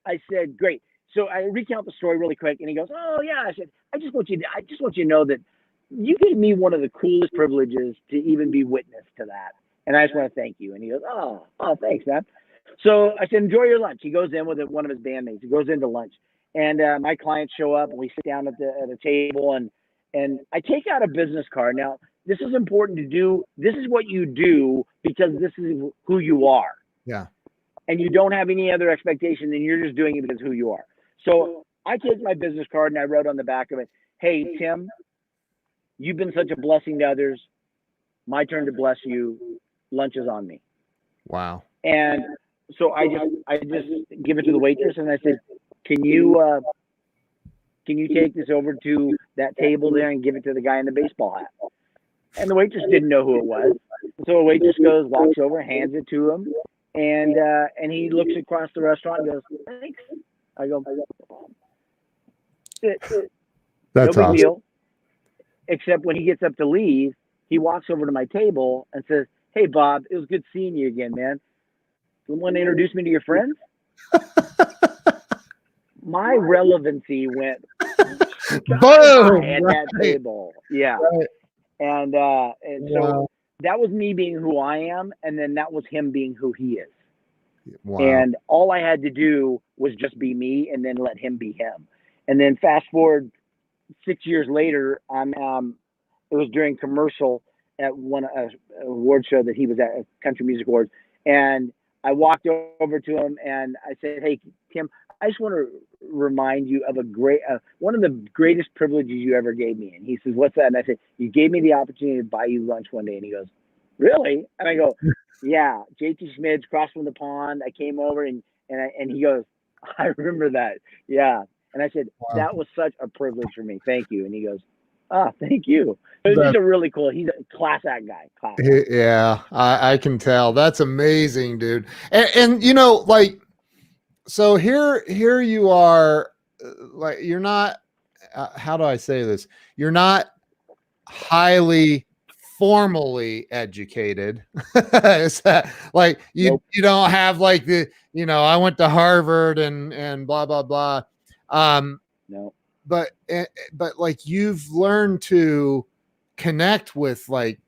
I said, "Great." So I recount the story really quick, and he goes, "Oh yeah." I said, I just want you to know that you gave me one of the coolest privileges to even be witness to that, and I just want to thank you." And he goes, "Oh, thanks, man." So I said, "Enjoy your lunch." He goes in with one of his bandmates. He goes into lunch, and my clients show up, and we sit down at the table, and I take out a business card. Now, this is important to do. This is what you do because this is who you are. Yeah. And you don't have any other expectation, and you're just doing it because of who you are. So I take my business card, and I wrote on the back of it, "Hey, Tim, you've been such a blessing to others. My turn to bless you. Lunch is on me." Wow. And so I just give it to the waitress, and I said, can you take this over to that table there and give it to the guy in the baseball hat?" And the waitress didn't know who it was. So the waitress walks over, hands it to him, and he looks across the restaurant and goes, "Thanks." I go, "That's no big awesome." deal. Except when he gets up to leave, he walks over to my table and says, "Hey, Bob, it was good seeing you again, man. You want to introduce me to your friends?" My relevancy went boom at that table. Yeah. Right. And so that was me being who I am, and then that was him being who he is. Wow. And all I had to do was just be me, and then let him be him. And then fast forward 6 years later, it was during commercial at one award show that he was at, Country Music Awards, and I walked over to him and I said, "Hey, Tim, I just want to remind you of one of the greatest privileges you ever gave me." And he says, "What's that?" And I said, "You gave me the opportunity to buy you lunch one day." And he goes, "Really?" And I go, "Yeah, JT Schmid's across from the pond. I came over and he goes, "I remember that. Yeah." And I said, "Wow, that was such a privilege for me. Thank you." And he goes, "Oh, thank you." It was just a really cool. He's a class act guy. Yeah, I can tell. That's amazing, dude. And like, so here you are, like, you're not, how do I say this? You're not highly formally educated. Is that like you don't have like the, I went to Harvard and blah, blah, blah. No. but like you've learned to connect with like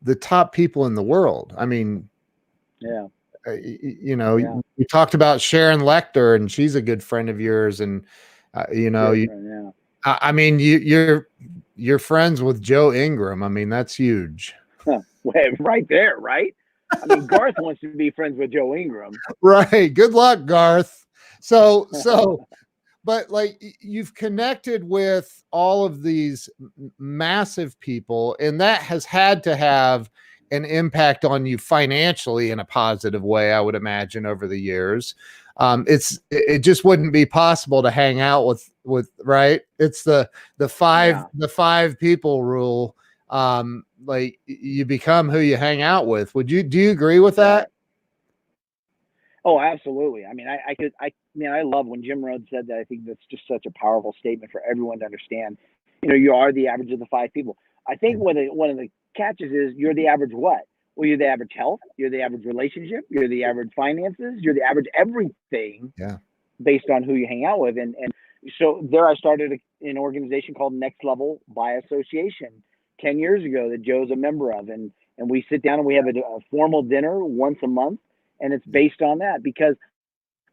the top people in the world. I mean, Yeah. you know, Yeah. you talked about Sharon Lecter, and she's a good friend of yours, and you know, Dear friend, yeah. I mean, you're friends with Joe Ingram. I mean, that's huge. Huh. Well, right there, right? I mean, Garth wants to be friends with Joe Ingram. Right. Good luck, Garth. So, but like you've connected with all of these massive people, and that has had to have an impact on you financially in a positive way, I would imagine, over the years. It just wouldn't be possible to hang out with right. It's the Yeah. five people rule. Like you become who you hang out with. Do you agree with Right. that? Oh, absolutely. I mean, I love when Jim Rhodes said that. I think that's just such a powerful statement for everyone to understand. You know, you are the average of the five people. I think one of the catches is you're the average what? Well, you're the average health, you're the average relationship, you're the average finances, you're the average everything Yeah. based on who you hang out with. And so there I started an organization called Next Level by Association 10 years ago that Joe's a member of. And we sit down and we have a formal dinner once a month. And it's based on that because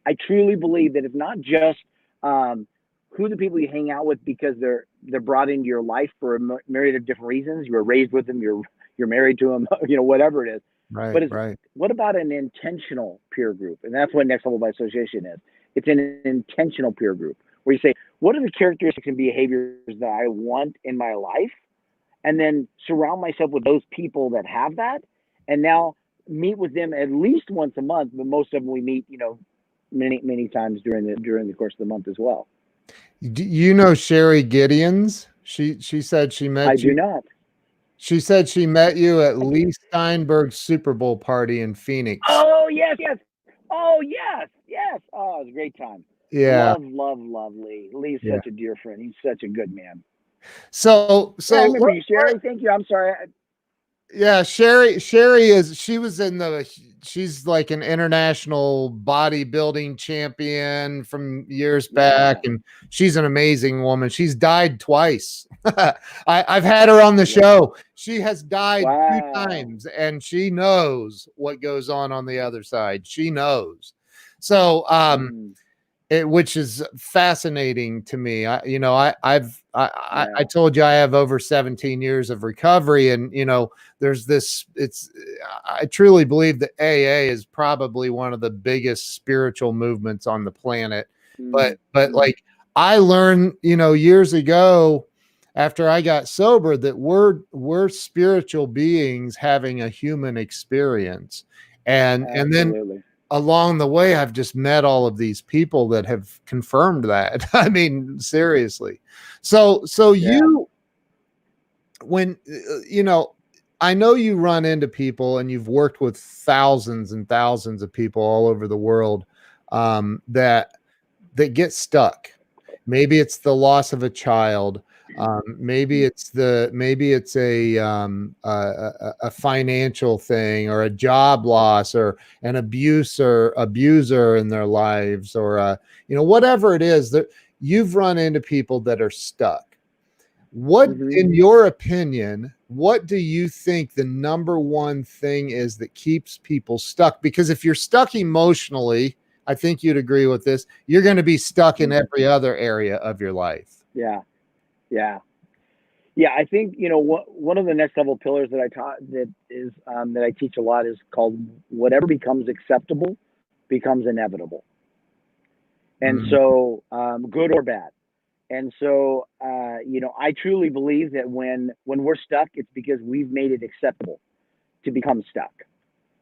I truly believe that it's not just who the people you hang out with because they're brought into your life for a myriad of different reasons. You were raised with them, you're married to them, you know, whatever it is. Right. But it's, Right. what about an intentional peer group? And that's what Next Level by Association is. It's an intentional peer group where you say, what are the characteristics and behaviors that I want in my life? And then surround myself with those people that have that. And now meet with them at least once a month, but most of them we meet, you know, many times during the course of the month as well. Do you know Sherry Gideons? She said she I met do you. not. She said she met you at Lee Steinberg's Super Bowl party in Phoenix. Oh yes, yes. Oh yes, yes. Oh, it was a great time. Yeah, Love Lee. Lee's yeah. such a dear friend. He's such a good man. So Yeah, I so remember you, Sherry. Thank you. I'm sorry. yeah, she was in she's like an international bodybuilding champion from years back, Yeah. and she's an amazing woman. She's died twice. I've had her on the Wow. show. She has died two Wow. times, and she knows what goes on the other side. She knows. So Mm, which is fascinating to me. I yeah. told you I have over 17 years of recovery, and you know, there's this. I truly believe that AA is probably one of the biggest spiritual movements on the planet. Mm, But mm, like I learned, you know, years ago after I got sober that we're spiritual beings having a human experience, and then absolutely. along the way, I've just met all of these people that have confirmed that. I mean, seriously. So Yeah. you, when, you know, I know you run into people and you've worked with thousands and thousands of people all over the world that get stuck. Maybe it's the loss of a child. Maybe it's a financial thing or a job loss or an abuser in their lives or you know, whatever it is that you've run into people that are stuck. What, Mm-hmm. in your opinion, what do you think the number one thing is that keeps people stuck? Because if you're stuck emotionally, I think you'd agree with this, you're going to be stuck in every other area of your life. Yeah. Yeah. Yeah. I think, you know, one of the next level pillars that I taught that is that I teach a lot is called whatever becomes acceptable becomes inevitable. And Mm, so, good or bad. And so, you know, I truly believe that when we're stuck, it's because we've made it acceptable to become stuck.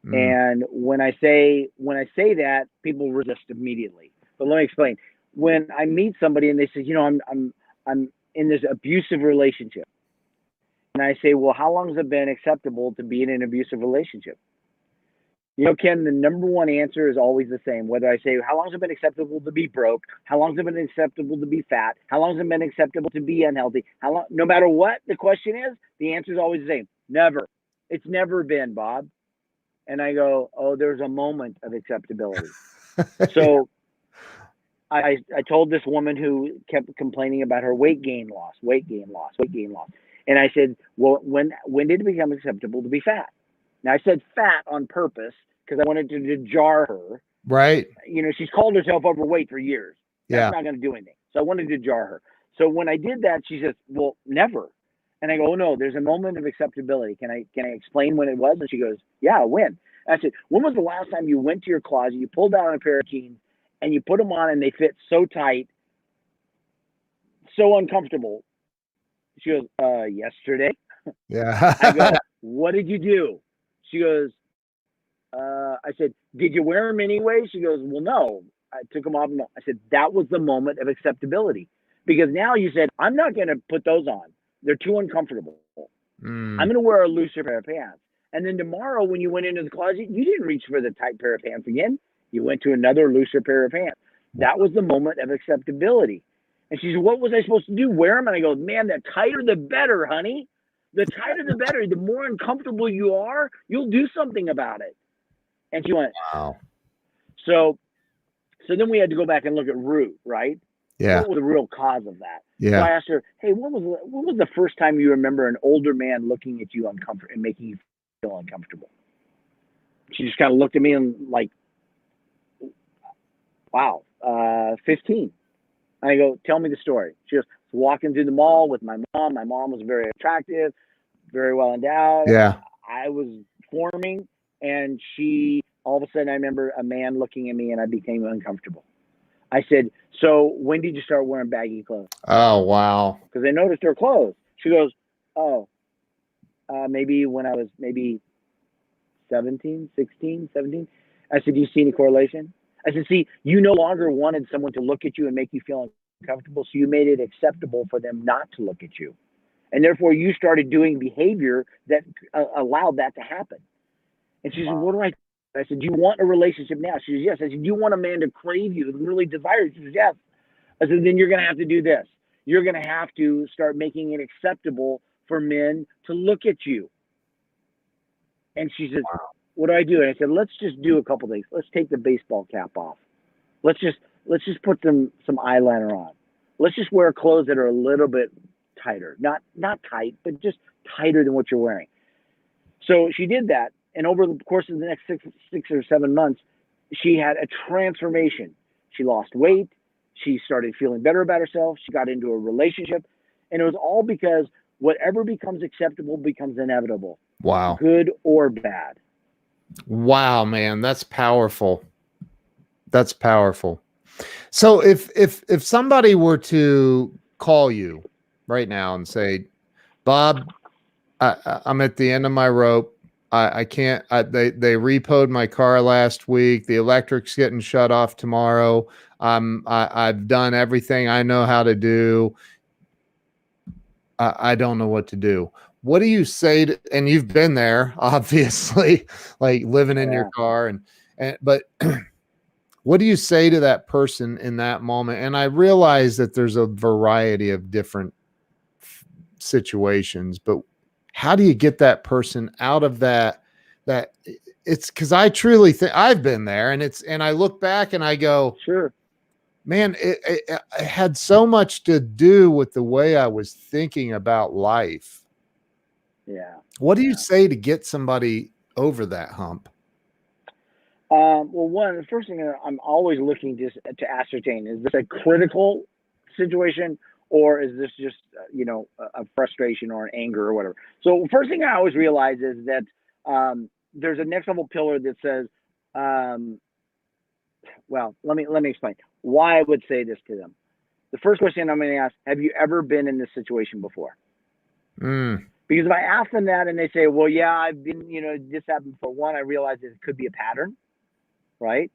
mm, And when I say that, people resist immediately. But let me explain. When I meet somebody and they say, you know, I'm in this abusive relationship, and I say, well, how long has it been acceptable to be in an abusive relationship? You know, Ken, the number one answer is always the same. Whether I say, how long has it been acceptable to be broke? How long has it been acceptable to be fat? How long has it been acceptable to be unhealthy? How long, no matter what the question is, the answer is always the same. Never. It's never been, Bob. And I go, oh, there's a moment of acceptability. yeah, So I told this woman who kept complaining about her weight gain loss, weight gain loss, weight gain loss. And I said, well, when did it become acceptable to be fat? Now, I said fat on purpose because I wanted to jar her. Right. You know, she's called herself overweight for years. That's Yeah. not going to do anything. So I wanted to jar her. So when I did that, she says, well, never. And I go, oh, no, there's a moment of acceptability. Can I explain when it was? And she goes, yeah, when? I said, when was the last time you went to your closet, you pulled out a pair of jeans, and you put them on and they fit so tight, so uncomfortable? She goes, yesterday. Yeah. I go, what did you do? She goes, I said, did you wear them anyway? She goes, well, no. I took them off. I said, that was the moment of acceptability. Because now you said, I'm not going to put those on. They're too uncomfortable. I'm going to wear a looser pair of pants. And then tomorrow when you went into the closet, you didn't reach for the tight pair of pants again. You went to another looser pair of pants. That was the moment of acceptability. And she said, what was I supposed to do? Wear them? And I go, man, the tighter the better, honey. The tighter the better. The more uncomfortable you are, you'll do something about it. And she went, Wow. So then we had to go back and look at root, right? Yeah. What was the real cause of that? Yeah. So I asked her, hey, when was the first time you remember an older man looking at you uncomfortable and making you feel uncomfortable? She just kind of looked at me and like, wow, 15. And I go, tell me the story. She goes, walking through the mall with my mom. My mom was very attractive, very well endowed. Yeah. I was forming, and all of a sudden I remember a man looking at me and I became uncomfortable. I said, so when did you start wearing baggy clothes? Oh, wow. Because I noticed her clothes. She goes, oh, maybe when I was maybe 17, 16, 17. I said, do you see any correlation? I said, see, you no longer wanted someone to look at you and make you feel uncomfortable, so you made it acceptable for them not to look at you. And therefore, you started doing behavior that allowed that to happen. And she said, what do I do? I said, do you want a relationship now? She says, yes. I said, do you want a man to crave you and really desire you? She says, yes. I said, then you're going to have to do this. You're going to have to start making it acceptable for men to look at you. And she says, wow. What do I do? And I said, let's just do a couple things. Let's take the baseball cap off. Let's just put some eyeliner on. Let's just wear clothes that are a little bit tighter. Not tight, but just tighter than what you're wearing. So she did that. And over the course of the next six or 7 months, she had a transformation. She lost weight. She started feeling better about herself. She got into a relationship. And it was all because whatever becomes acceptable becomes inevitable. Wow. Good or bad. Wow, man. That's powerful. That's powerful. So if somebody were to call you right now and say, Bob, I'm at the end of my rope. I can't, they repoed my car last week. The electric's getting shut off tomorrow. I've done everything I know how to do. I don't know what to do. What do you say to, and you've been there, obviously, like living in your car but what do you say to that person in that moment? And I realize that there's a variety of different situations, but how do you get that person out of that it's because I truly think I've been there, and I look back and I go, sure, man, it had so much to do with the way I was thinking about life. Yeah. What do you say to get somebody over that hump? Well, the first thing I'm always looking to ascertain, is this a critical situation, or is this just, a frustration or an anger or whatever? So first thing I always realize is that there's a next level pillar that says, well, let me explain why I would say this to them. The first question I'm going to ask, have you ever been in this situation before? Because if I ask them that and they say, well, yeah, I've been, this happened before, one, I realize that it could be a pattern, right?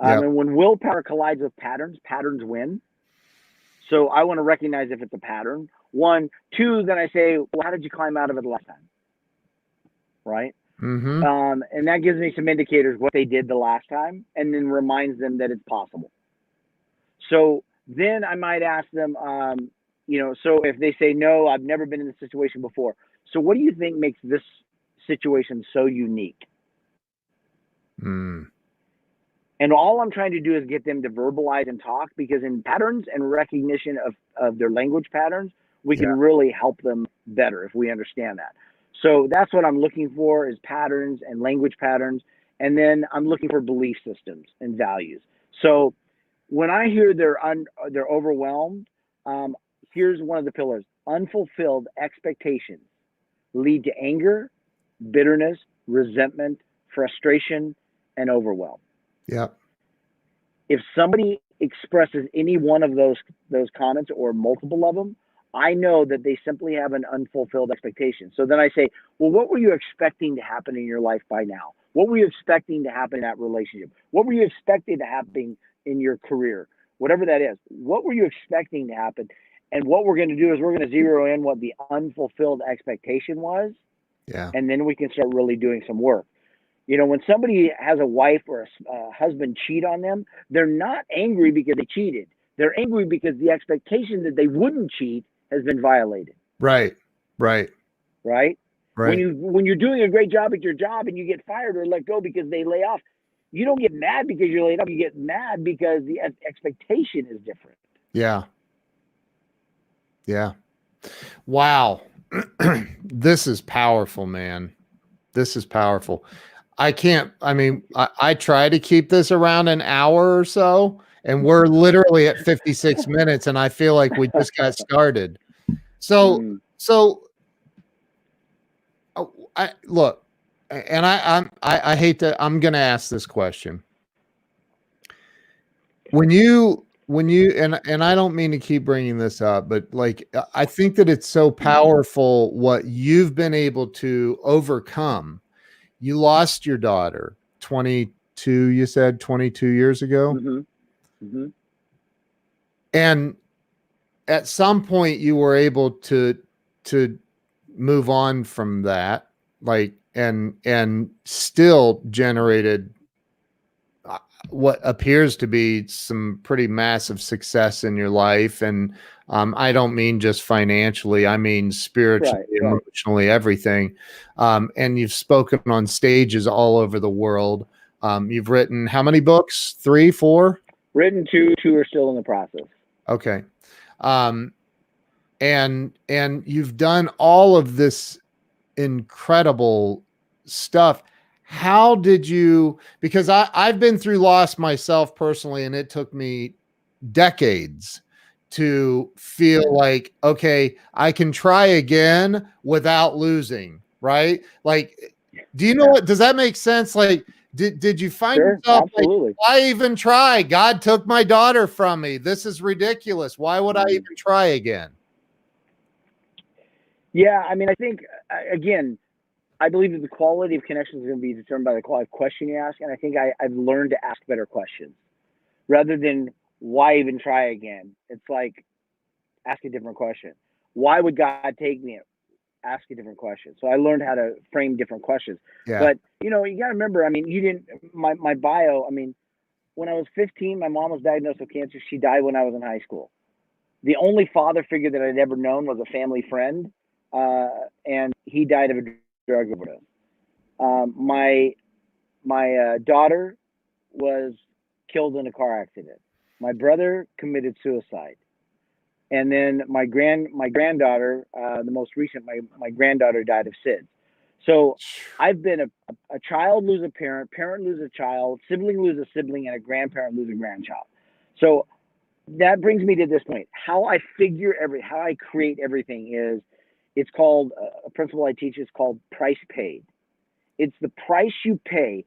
Yep. And when willpower collides with patterns win. So I want to recognize if it's a pattern. One, two, then I say, well, how did you climb out of it last time? Right? Mm-hmm. And that gives me some indicators what they did the last time, and then reminds them that it's possible. So then I might ask them, so if they say, no, I've never been in this situation before. So what do you think makes this situation so unique? And all I'm trying to do is get them to verbalize and talk, because in patterns and recognition of their language patterns, we Yeah. can really help them better if we understand that. So that's what I'm looking for, is patterns and language patterns. And then I'm looking for belief systems and values. So when I hear they're overwhelmed, here's one of the pillars: unfulfilled expectations lead to anger, bitterness, resentment, frustration, and overwhelm. Yeah. If somebody expresses any one of those comments or multiple of them, I know that they simply have an unfulfilled expectation. So then I say, well, what were you expecting to happen in your life by now? What were you expecting to happen in that relationship? What were you expecting to happen in your career? Whatever that is, what were you expecting to happen? And what we're going to do is we're going to zero in what the unfulfilled expectation was, Yeah. and then we can start really doing some work. You know, when somebody has a wife or a husband cheat on them, they're not angry because they cheated. They're angry because the expectation that they wouldn't cheat has been violated. Right. Right. Right? Right. When you're doing a great job at your job and you get fired or let go because they lay off, you don't get mad because you're laid off. You get mad because the expectation is different. Yeah. Yeah. Wow. This is powerful, man. This is powerful. I try to keep this around an hour or so, and we're literally at 56 minutes, and I feel like we just got started. So, Mm. so I look, and I hate to, I'm going to ask this question. When you, and I don't mean to keep bringing this up, but like, I think that it's so powerful what you've been able to overcome. You lost your daughter 22, you said 22 years ago. Mm-hmm. Mm-hmm. And at some point you were able to move on from that, like, and still generated what appears to be some pretty massive success in your life. And I don't mean just financially, I mean spiritually, Right. emotionally, everything. And you've spoken on stages all over the world. You've written how many books? 3, 4? Written two are still in the process. Okay. And you've done all of this incredible stuff. How did you, because I've been through loss myself personally, and it took me decades to feel like, okay, I can try again without losing, right? Like, do you know what, does that make sense? Like, did you find Sure, yourself like, absolutely. why even try? God took my daughter from me. This is ridiculous. Why would I even try again? Yeah, I mean, I think again, I believe that the quality of connections is going to be determined by the quality of question you ask, and I think I've learned to ask better questions rather than why even try again. It's like, ask a different question. Why would God take me? Ask a different question. So I learned how to frame different questions. Yeah. But you got to remember, I mean, you didn't my bio. I mean, when I was 15, my mom was diagnosed with cancer. She died when I was in high school. The only father figure that I'd ever known was a family friend, and he died of a drug overdose. My daughter was killed in a car accident. My brother committed suicide, and then my granddaughter, the most recent, my granddaughter died of SIDS. So I've been a child lose a parent, parent lose a child, sibling lose a sibling, and a grandparent lose a grandchild. So that brings me to this point. How I create everything is, it's called a principle I teach is called price paid. It's the price you pay.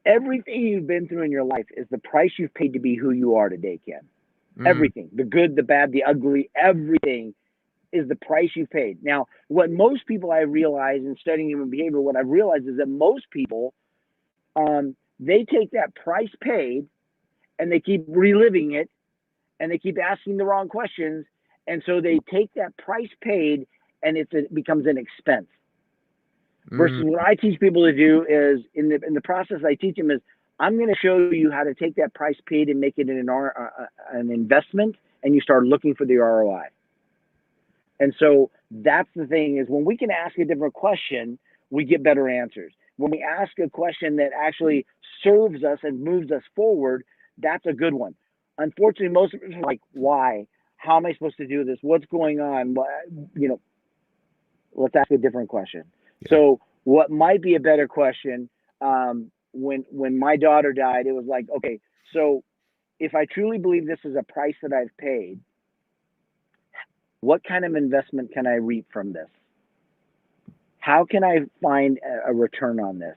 Everything you've been through in your life is the price you've paid to be who you are today, Ken. Everything, the good, the bad, the ugly, everything is the price you paid. Now, what most people, I realize in studying human behavior, what I've realized is that most people, they take that price paid and they keep reliving it, and they keep asking the wrong questions. And so they take that price paid and it becomes an expense. Versus what I teach people to do is, in the process I teach them is, I'm going to show you how to take that price paid and make it an investment, and you start looking for the ROI. And so that's the thing, is when we can ask a different question, we get better answers. When we ask a question that actually serves us and moves us forward, that's a good one. Unfortunately, most of us are like, why? How am I supposed to do this? What's going on? You know, let's ask a different question. Yeah. So what might be a better question, when my daughter died, it was like, okay, so if I truly believe this is a price that I've paid, what kind of investment can I reap from this? How can I find a return on this?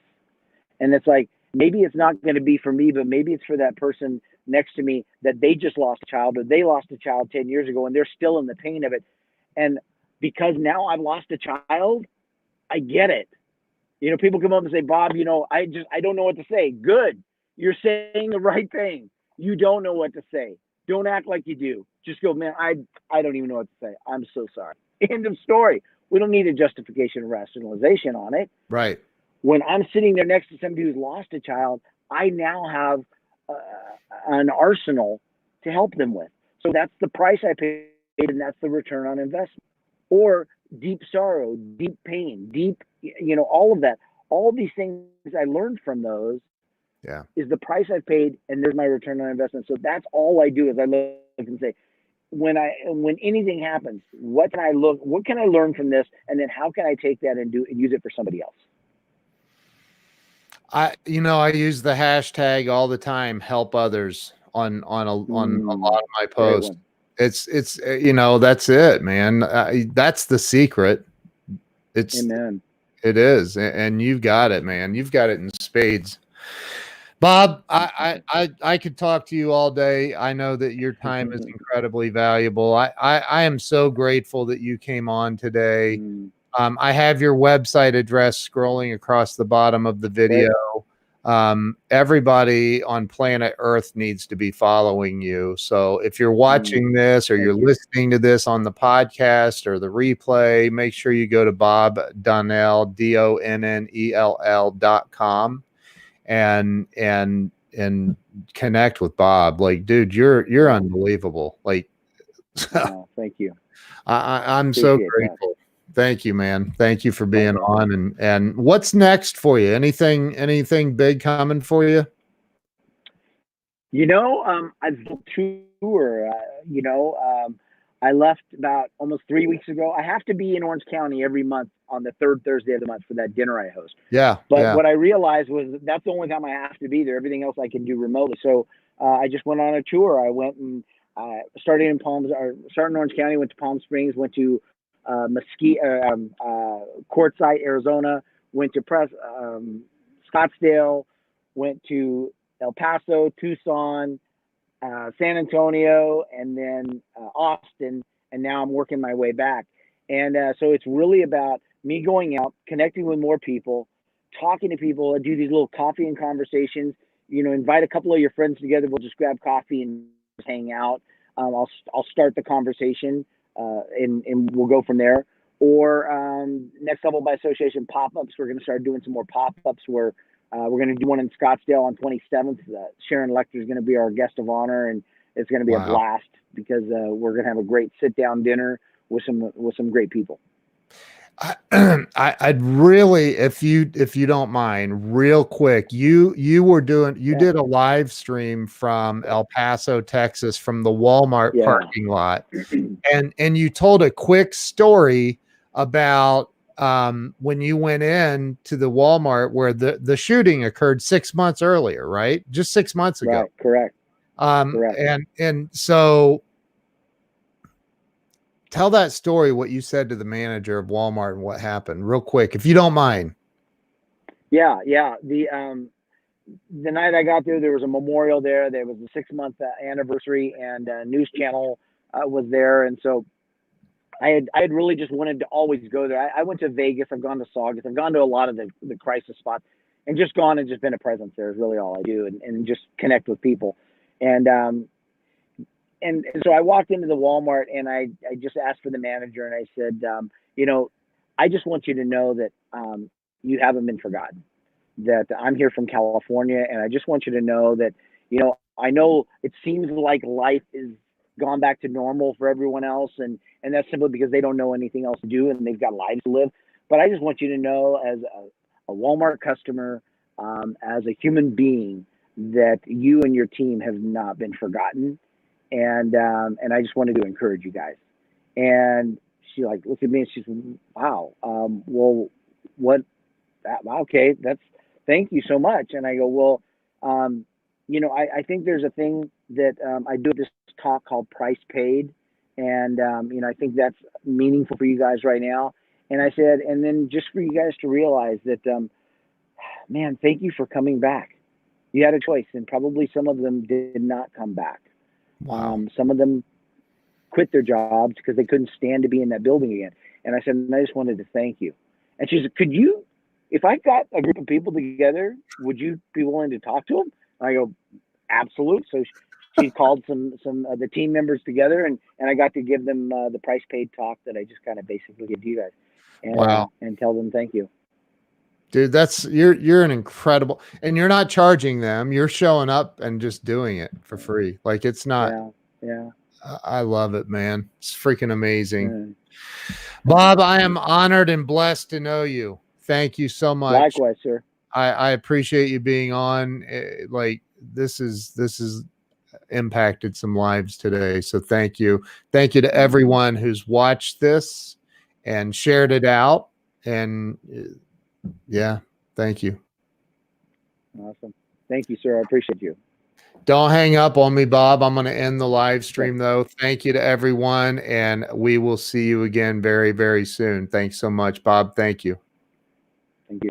And it's like, maybe it's not going to be for me, but maybe it's for that person next to me that they just lost a child, or they lost a child 10 years ago and they're still in the pain of it. And because now I've lost a child, I get it. You know, people come up and say, Bob, you know, I don't know what to say. Good. You're saying the right thing. You don't know what to say. Don't act like you do. Just go, man, I don't even know what to say. I'm so sorry. End of story. We don't need a justification or rationalization on it. Right. When I'm sitting there next to somebody who's lost a child, I now have an arsenal to help them with. So that's the price I paid, and that's the return on investment. Or deep sorrow, deep pain, deep, you know, all of that. All these things I learned from those is the price I paid, and there's my return on investment. So that's all I do is I look and say, when anything happens, what can I learn from this? And then how can I take that and use it for somebody else? I use the hashtag all the time, help others on a lot of my posts. It's that's it, man. That's the secret. Amen. It is. And you've got it, man. You've got it in spades. Bob, I could talk to you all day. I know that your time is incredibly valuable. I am so grateful that you came on today. I have your website address scrolling across the bottom of the video. Everybody on planet Earth needs to be following you. So if you're watching this or you're listening to this on the podcast or the replay, make sure you go to Bob Donnell, DONNELL.com and connect with Bob. Like, dude, you're unbelievable. Like, oh, thank you. I'm so grateful. That. Thank you, man. Thank you for being on. And what's next for you? Anything big coming for you? You know, I've tour. I left about almost 3 weeks ago. I have to be in Orange County every month on the third Thursday of the month for that dinner I host. Yeah. But what I realized was that's the only time I have to be there. Everything else I can do remotely. So I just went on a tour. I went and started in Orange County, went to Palm Springs, went to Mesquite, Quartzsite, Arizona, went to Scottsdale, went to El Paso, Tucson, San Antonio, and then Austin, and now I'm working my way back. And so it's really about me going out, connecting with more people, talking to people, and do these little coffee and conversations. You know, invite a couple of your friends together. We'll just grab coffee and just hang out. I'll start the conversation, and we'll go from there. Or next level by association pop-ups. We're going to start doing some more pop-ups where we're going to do one in Scottsdale on 27th. Sharon Lecter is going to be our guest of honor, and it's going to be a blast because we're going to have a great sit-down dinner with some great people. I'd really, if you don't mind, real quick, you did a live stream from El Paso, Texas, from the Walmart parking lot, and you told a quick story about when you went in to the Walmart where the shooting occurred 6 months earlier, right? Just 6 months ago. Right, correct. Correct. And so tell that story, what you said to the manager of Walmart and what happened real quick, if you don't mind. Yeah. The night I got there was a memorial there. There was a 6-month anniversary, and News Channel was there. And so I had really just wanted to always go there. I went to Vegas. I've gone to Saugus. I've gone to a lot of the crisis spots and just gone and just been a presence there is really all I do, and just connect with people. And so I walked into the Walmart, and I just asked for the manager, and I said, I just want you to know that you haven't been forgotten, that I'm here from California, and I just want you to know that, I know it seems like life is gone back to normal for everyone else, and that's simply because they don't know anything else to do and they've got lives to live. But I just want you to know, as a Walmart customer, as a human being that you and your team have not been forgotten, and I just wanted to encourage you guys. And she like looked at me and she's, wow, well, what? Okay, that's thank you so much. And I go, well, I think there's a thing that I do at this talk called Price Paid, and I think that's meaningful for you guys right now. And I said, and then just for you guys to realize that, man, thank you for coming back. You had a choice, and probably some of them did not come back. Wow. Some of them quit their jobs because they couldn't stand to be in that building again. And I said, and I just wanted to thank you. And she said, could you, if I got a group of people together, would you be willing to talk to them? And I go, absolutely. So she called some of the team members together, and I got to give them the Price Paid talk that I just kind of basically give to you guys, and Wow. And tell them thank you. Dude, you're an incredible, and you're not charging them. You're showing up and just doing it for free. Like it's not. Yeah. I love it, man. It's freaking amazing. Yeah. Bob, I am honored and blessed to know you. Thank you so much. Likewise, sir. I appreciate you being on. Like this is impacted some lives today. So thank you. Thank you to everyone who's watched this and shared it out. And yeah, thank you. Awesome. Thank you, sir. I appreciate you. Don't hang up on me, Bob. I'm going to end the live stream though. Thank you to everyone, and we will see you again very, very soon. Thanks so much, Bob. Thank you. Thank you.